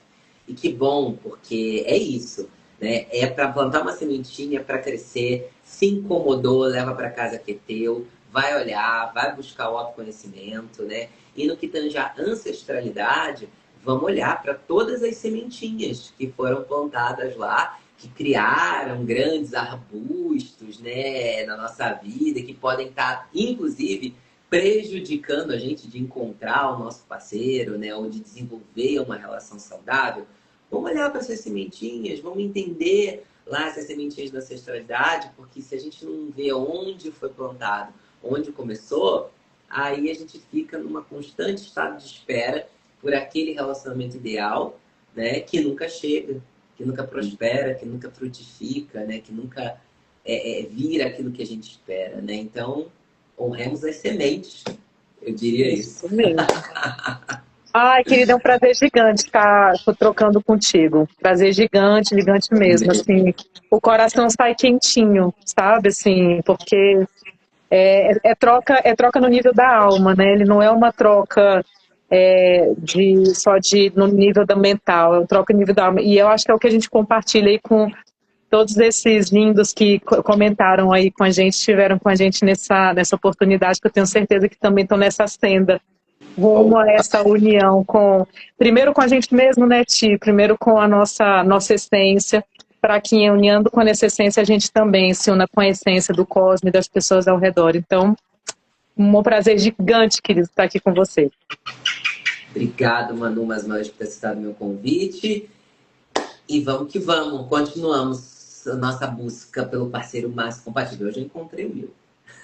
Speaker 1: E que bom, porque é isso, né? É para plantar uma sementinha, para crescer, se incomodou, leva para casa que é teu, vai olhar, vai buscar o autoconhecimento, né? E no que tange a ancestralidade, vamos olhar para todas as sementinhas que foram plantadas lá, que criaram grandes arbustos, né, na nossa vida, que podem estar, inclusive, prejudicando a gente de encontrar o nosso parceiro, né, ou de desenvolver uma relação saudável. Vamos olhar para essas sementinhas, vamos entender lá essas sementinhas da ancestralidade, porque se a gente não vê onde foi plantado, onde começou, aí a gente fica numa constante estado de espera por aquele relacionamento ideal, né, que nunca chega, que nunca prospera, que nunca frutifica, né, que nunca vira aquilo que a gente espera, né? Então, honremos as sementes, eu diria isso.
Speaker 2: Isso mesmo. Ai, querida, é um prazer gigante estar trocando contigo. Prazer gigante, gigante mesmo. Assim, o coração sai quentinho, sabe? Assim, porque é troca no nível da alma, né? Ele não é uma troca no nível da mental, é uma troca no nível da alma. E eu acho que é o que a gente compartilha aí com todos esses lindos que comentaram aí com a gente, estiveram com a gente nessa oportunidade, que eu tenho certeza que também estão nessa senda rumo a essa união primeiro com a gente mesmo, né, Ti? Primeiro com a nossa essência, para que unindo com a nossa essência a gente também se una com a essência do cosmos e das pessoas ao redor. Então, um prazer gigante, querido, estar aqui com você.
Speaker 1: Obrigado, Manu, mais uma vez por ter citado meu convite. E vamos que vamos, continuamos a nossa busca pelo parceiro mais compatível. Eu já encontrei o meu.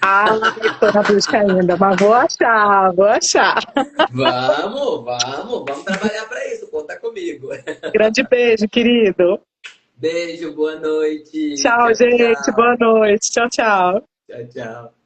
Speaker 2: Estou na busca ainda, mas vou achar, vou achar.
Speaker 1: Vamos trabalhar para isso, conta comigo.
Speaker 2: Grande beijo, querido.
Speaker 1: Beijo, boa noite.
Speaker 2: Tchau,
Speaker 1: Tchau,
Speaker 2: gente.
Speaker 1: tchau.
Speaker 2: Boa noite. Tchau, tchau.
Speaker 1: Tchau, tchau.